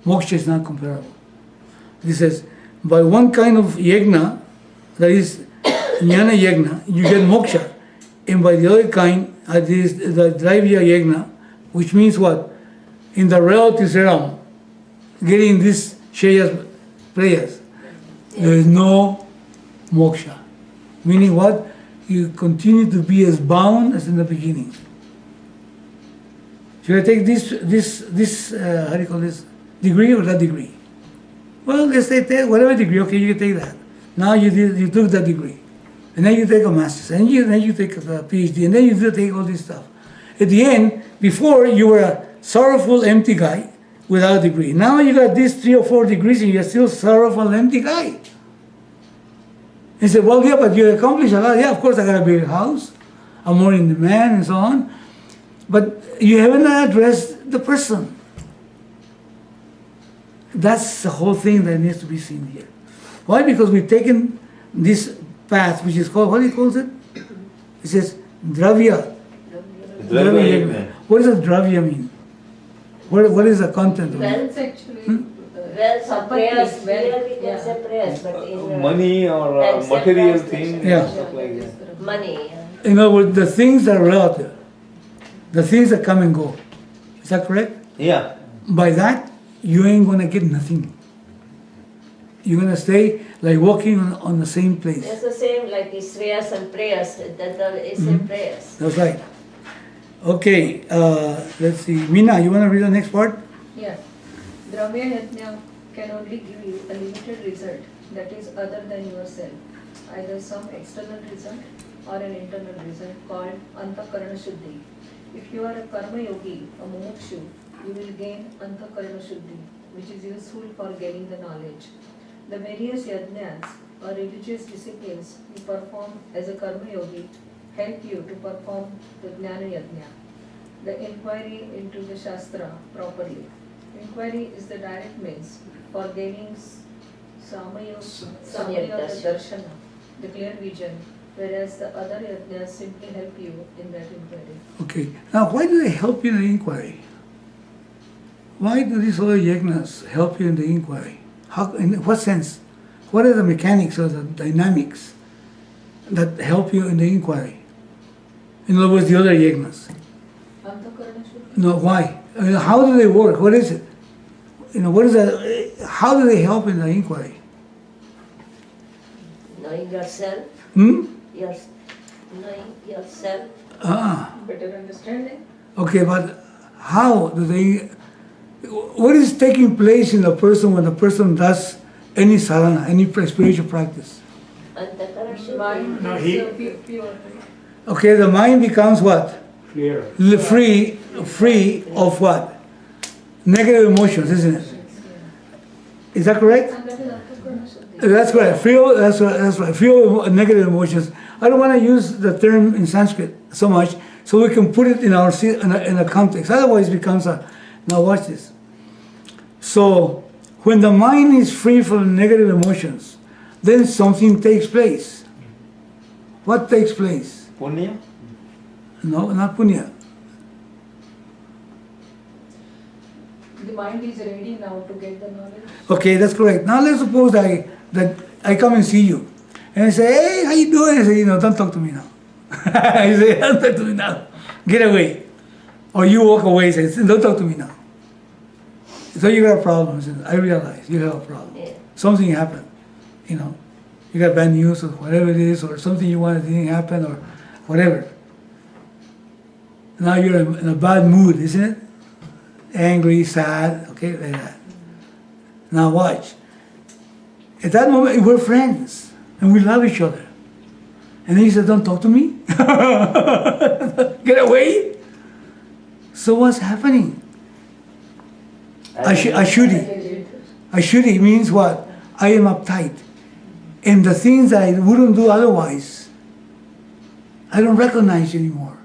Moksha is not comparable. He says, by one kind of yagna, that is Jñana-yagna, you get moksha. And by the other kind, that is the Dravya-yagna, which means what? In the relative realm, getting this Shreyas prayers, there is no moksha. Meaning what? You continue to be as bound as in the beginning. Should I take this how do you call this, degree or that degree? Well, let's say whatever degree, okay, you can take that. Now you took that degree. And then you take a master's, and then you take a PhD, and then you take all this stuff. At the end, before you were a sorrowful, empty guy without a degree. Now you got these 3 or 4 degrees, and you're still sorrowful, empty guy. He said, well, yeah, but you accomplished a lot. Yeah, of course, I got a bigger house. I'm more in demand, and so on. But you haven't addressed the person. That's the whole thing that needs to be seen here. Why? Because we've taken this path, which is called, what he calls it? It says Dravya. Dravya. What does Dravya mean? What is the content of it? Wealth actually. Well, some prayers, Well, here we can yeah. say prayers, but in Money or and material self-translation. things, Yeah. stuff like that. money. In other words, the things that are relative, the things that come and go. Is that correct? Yeah. By that, you ain't gonna get nothing. You're gonna stay like walking on the same place. It's the same like Shreyas and prayers, that the same prayers. That's right. Okay, let's see. Meena, you wanna read the next part? Yeah. Dravya-yagna can only give you a limited result that is other than yourself, either some external result or an internal result called antakarana shuddhi. If you are a karma yogi, a mumukshu, you will gain antakarana shuddhi, which is useful for gaining the knowledge. The various yajnas or religious disciplines you perform as a karma yogi help you to perform the Jnana-yagna, the inquiry into the Shastra properly. Inquiry is the direct means for gaining Samyaka Darshana, the clear vision, whereas the other yajnas simply help you in that inquiry. Okay. Now, why do they help you in the inquiry? Why do these other yagnas help you in the inquiry? How, in what sense? What are the mechanics or the dynamics that help you in the inquiry? In other words, the other yagnas. Antakarana shuddhi? No, why? I mean, how do they work? What is it? What is that? How do they help in the inquiry? knowing yourself, Hmm? knowing yourself. Ah. Better understanding. Okay, but how do they? What is taking place in a person when a person does any sadhana, any spiritual practice? Antakara Shuddhi. Mind No, is pure. Okay, the mind becomes what? Clear. Free of what? Negative emotions, isn't it? Is that correct? And that is Antakarana Shuddhi. That's correct. That's right. Free of negative emotions. I don't want to use the term in Sanskrit so much, so we can put it in our in a context. Otherwise, it becomes a. Now watch this. So, when the mind is free from negative emotions, then something takes place. What takes place? Punya? No, not punya. The mind is ready now to get the knowledge. Okay, that's correct. Now let's suppose that I come and see you, and I say, "Hey, how you doing?" I say, "Don't talk to me now." I say, "Don't talk to me now. Get away," or you walk away. And say, "Don't talk to me now." So you got a problem. I said, I realize you have a problem. Yeah. Something happened. You know, you got bad news or whatever it is, or something you wanted didn't happen, or whatever. Now you're in a bad mood, isn't it? Angry, sad, okay, like that. Now watch. At that moment, we're friends and we love each other. And then you said, "Don't talk to me." Get away. So what's happening? Ashuddhi means what? I am uptight. And the things that I wouldn't do otherwise, I don't recognize anymore.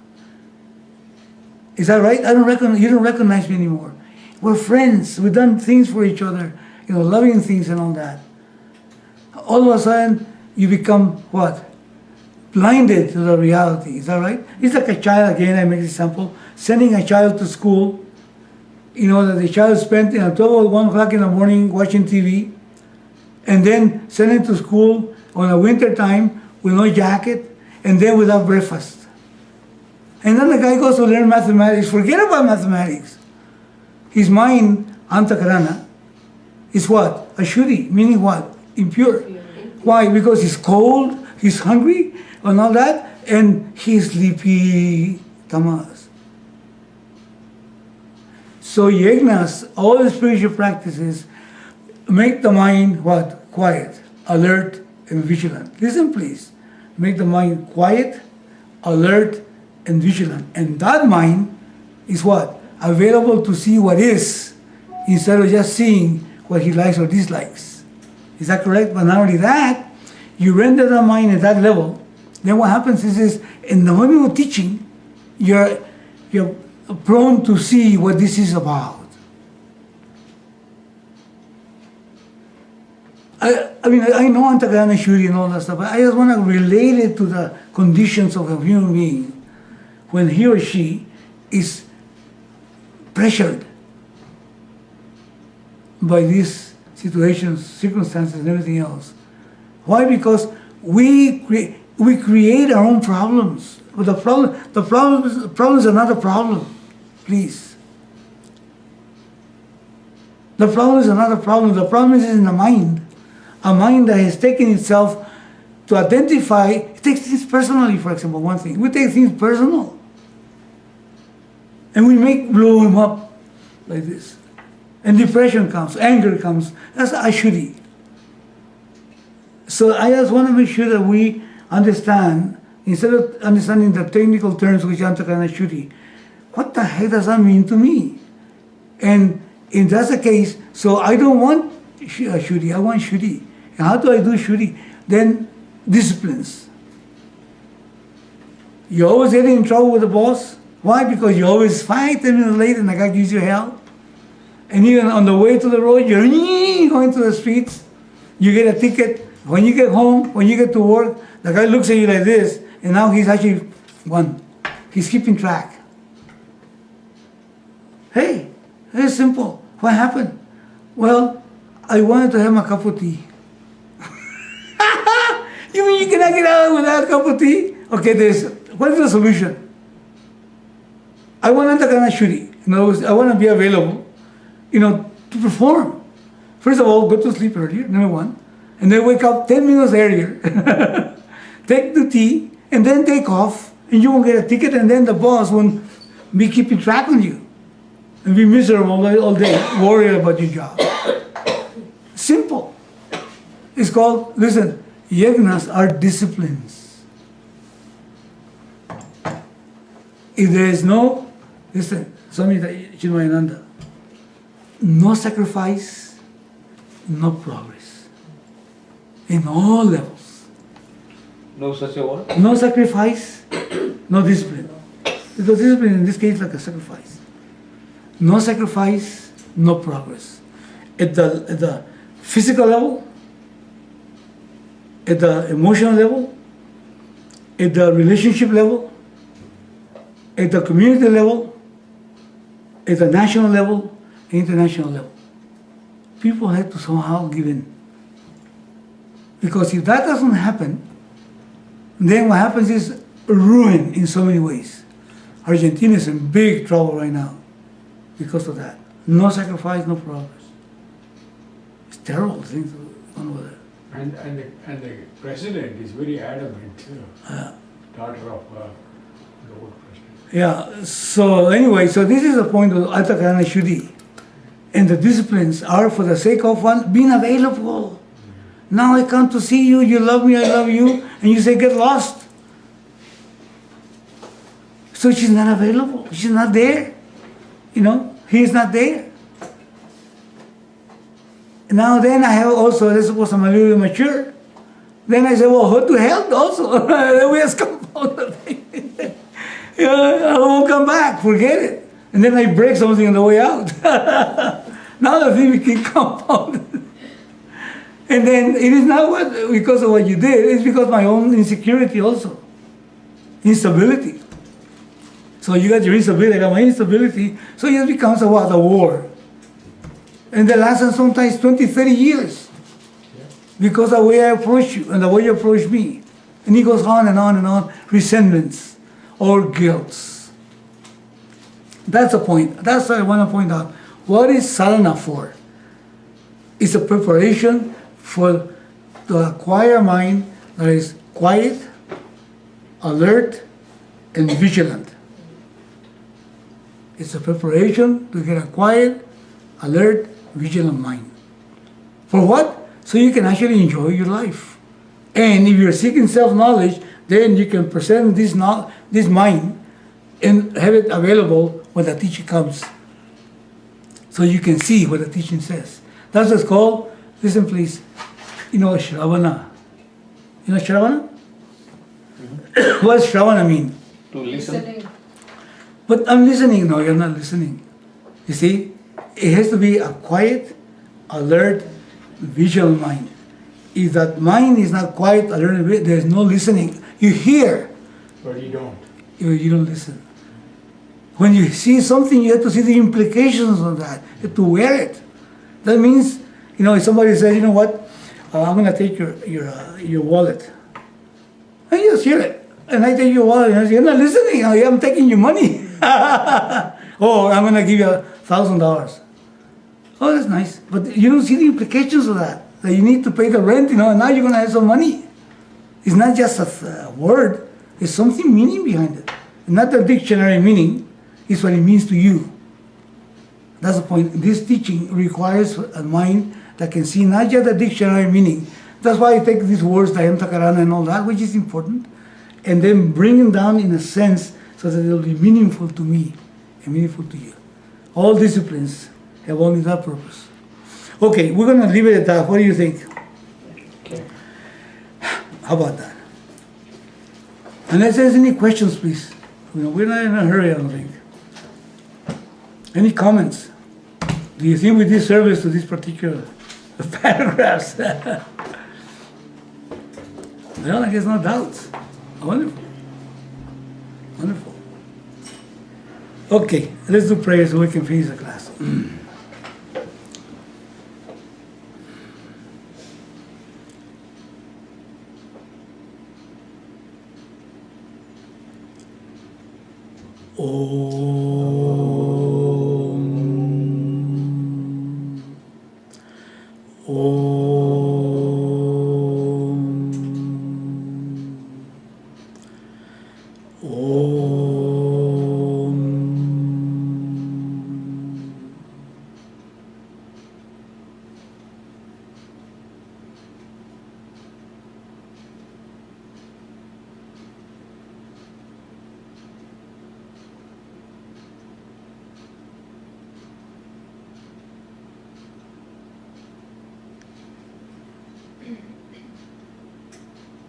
Is that right? You don't recognize me anymore. We're friends. We've done things for each other, loving things and all that. All of a sudden, you become what? Blinded to the reality. Is that right? It's like a child, again, I make this example, sending a child to school, that the child spent 12 or 1 o'clock in the morning watching TV, and then send him to school on a winter time with no jacket, and then without breakfast. And then the guy goes to learn mathematics. Forget about mathematics. His mind, antakarana, is what? Ashuddhi, meaning what? Impure. Why? Because he's cold, he's hungry, and all that, and he's sleepy, tamas. So yagnas, all the spiritual practices, make the mind what? Quiet, alert, and vigilant. Listen, please. Make the mind quiet, alert, and vigilant. And that mind is what? Available to see what is, instead of just seeing what he likes or dislikes. Is that correct? But not only that, you render the mind at that level, then what happens is in the moment of teaching, you're prone to see what this is about. I know Antakarana Shuddhi and all that stuff, but I just want to relate it to the conditions of a human being when he or she is pressured by these situations, circumstances, and everything else. Why? Because we create our own problems. But the problems are not a problem. Please. The problem is another problem. The problem is in the mind. A mind that has taken itself to identify, it takes things personally, for example, one thing. We take things personal. And we blow them up like this. And depression comes, anger comes. That's ashuddhi. So I just want to make sure that we understand, instead of understanding the technical terms which Antakarana Shuddhi, what the heck does that mean to me? And if that's the case, so I don't want Shuddhi, I want Shuddhi. And how do I do Shuddhi? Then disciplines. You always get in trouble with the boss. Why? Because you always 5, 10 minutes late and the guy gives you hell. And even on the way to the road, you're going to the streets. You get a ticket. When you get home, when you get to work, the guy looks at you like this, and now he's actually won. He's keeping track. Hey, it's simple. What happened? Well, I wanted to have my cup of tea. You mean you cannot get out without a cup of tea? Okay, what is the solution? I want Antakarana Shuddhi. In other words, I want to be available, to perform. First of all, go to sleep earlier, number 1. and then wake up 10 minutes earlier, take the tea, and then take off, and you won't get a ticket, and then the boss won't be keeping track on you, and be miserable all day, worry about your job. Simple. It's called, listen, yagnas are disciplines. If there is no, listen, Swami Dayananda, no sacrifice, no progress. In all levels. No such a word? No sacrifice, no discipline. Because discipline in this case is like a sacrifice. No sacrifice, no progress. At the physical level, at the emotional level, at the relationship level, at the community level, at the national level, international level. People have to somehow give in. Because if that doesn't happen, then what happens is ruin in so many ways. Argentina is in big trouble right now because of that. No sacrifice, no progress. It's terrible things going over there. And the president is very adamant too. Daughter of the old president. Yeah, so anyway, so this is the point of Atakarana Shuddhi. And the disciplines are for the sake of one being available. Now I come to see you, you love me, I love you, and you say get lost. So she's not available, she's not there. You know, he is not there. Now then I have also, I suppose I'm a little mature. Then I say, well, what to help also? Then we just compound the thing. I won't come back, forget it. And then I break something on the way out. Now the thing became compounded. And then it is not because of what you did, it's because of my own insecurity also. Instability. So you got your instability, I got my instability, so it becomes a war. And that lasts sometimes 20, 30 years. Because of the way I approach you and the way you approach me. And it goes on and on and on, resentments or guilts. That's the point. That's what I want to point out. What is sadhana for? It's a preparation for to acquire a mind that is quiet, alert, and vigilant. It's a preparation to get a quiet, alert, vigilant mind. For what? So you can actually enjoy your life. And if you're seeking self-knowledge, then you can present this mind and have it available when the teaching comes. So you can see what the teaching says. That's what's called, listen please, Shravana. You know Shravana? Mm-hmm. What does Shravana mean? To listen. Listening. But I'm listening. No, you're not listening. You see, it has to be a quiet, alert, visual mind. If that mind is not quiet, alert, there's no listening. You hear, But you don't. you don't listen. When you see something, you have to see the implications of that. You have to wear it. That means, if somebody says, you know what, I'm going to take your wallet. And you just hear it. And I take your wallet, and I say, you're not listening. I'm taking your money. Oh, I'm going to give you $1,000. Oh, that's nice. But you don't see the implications of that. That you need to pay the rent, and now you're going to have some money. It's not just a word. There's something meaning behind it. Not the dictionary meaning. It's what it means to you. That's the point. This teaching requires a mind that can see not just the dictionary meaning. That's why I take these words, Dayananda Karana and all that, which is important, and then bring them down in a sense so that they'll be meaningful to me and meaningful to you. All disciplines have only that purpose. Okay, we're going to leave it at that. What do you think? Okay. How about that? Unless there's any questions, please. We're not in a hurry, I don't think. Any comments? Do you think we did service to these particular paragraphs? Well, I guess no doubts. Wonderful. Wonderful. Okay, let's do prayer so we can finish the class. Om.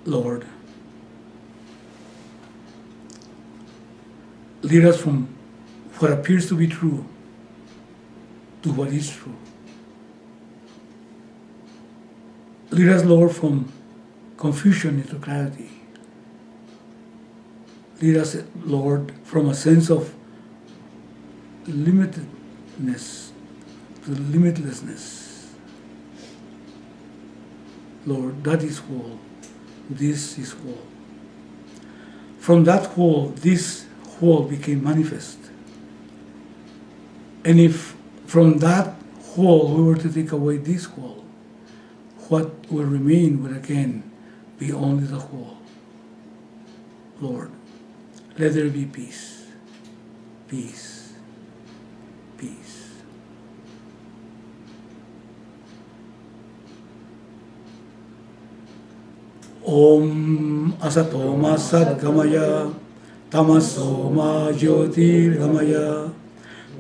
Lord, lead us from what appears to be true to what is true. Lead us, Lord, from confusion into clarity. Lead us, Lord, from a sense of limitedness to limitlessness. Lord, that is whole. This is whole. From that whole, this whole became manifest. And if from that whole we were to take away this whole, what will remain will again be only the whole. Lord, let there be peace, peace, peace. Om Asatoma Sadgamaya Tamasoma Jyotirgamaya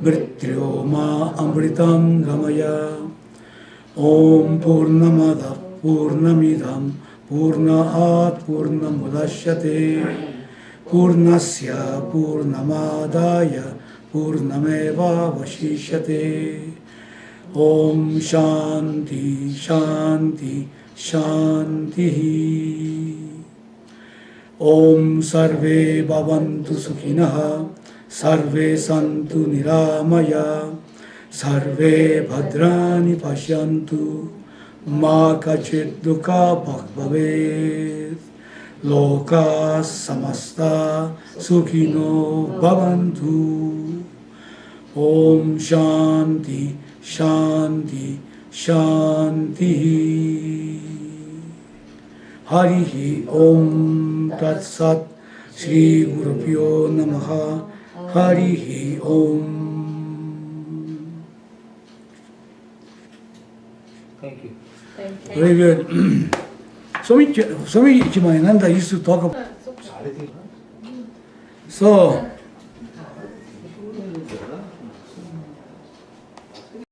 Mrityoma Amritam Gamaya Om Purnamada Purnamidam Purnaat Purnamudashyate Purnasya Purnamadaya Purnameva Vashishyate Om Shanti Shanti Shanti Om Sarve Bhavantu Sukhinah Sarve Santu Niramaya Sarve Bhadrani Pashyantu Ma Kachit Dukha Bhavet Loka Samasta Sukhino Bhavantu Om Shanti Shanti Shanti Harihi Om Tat Sat Shri Gurubhyo Namaha Harihi Om. Thank you. Thank you. Very good. Swami Jñâna used to talk about. So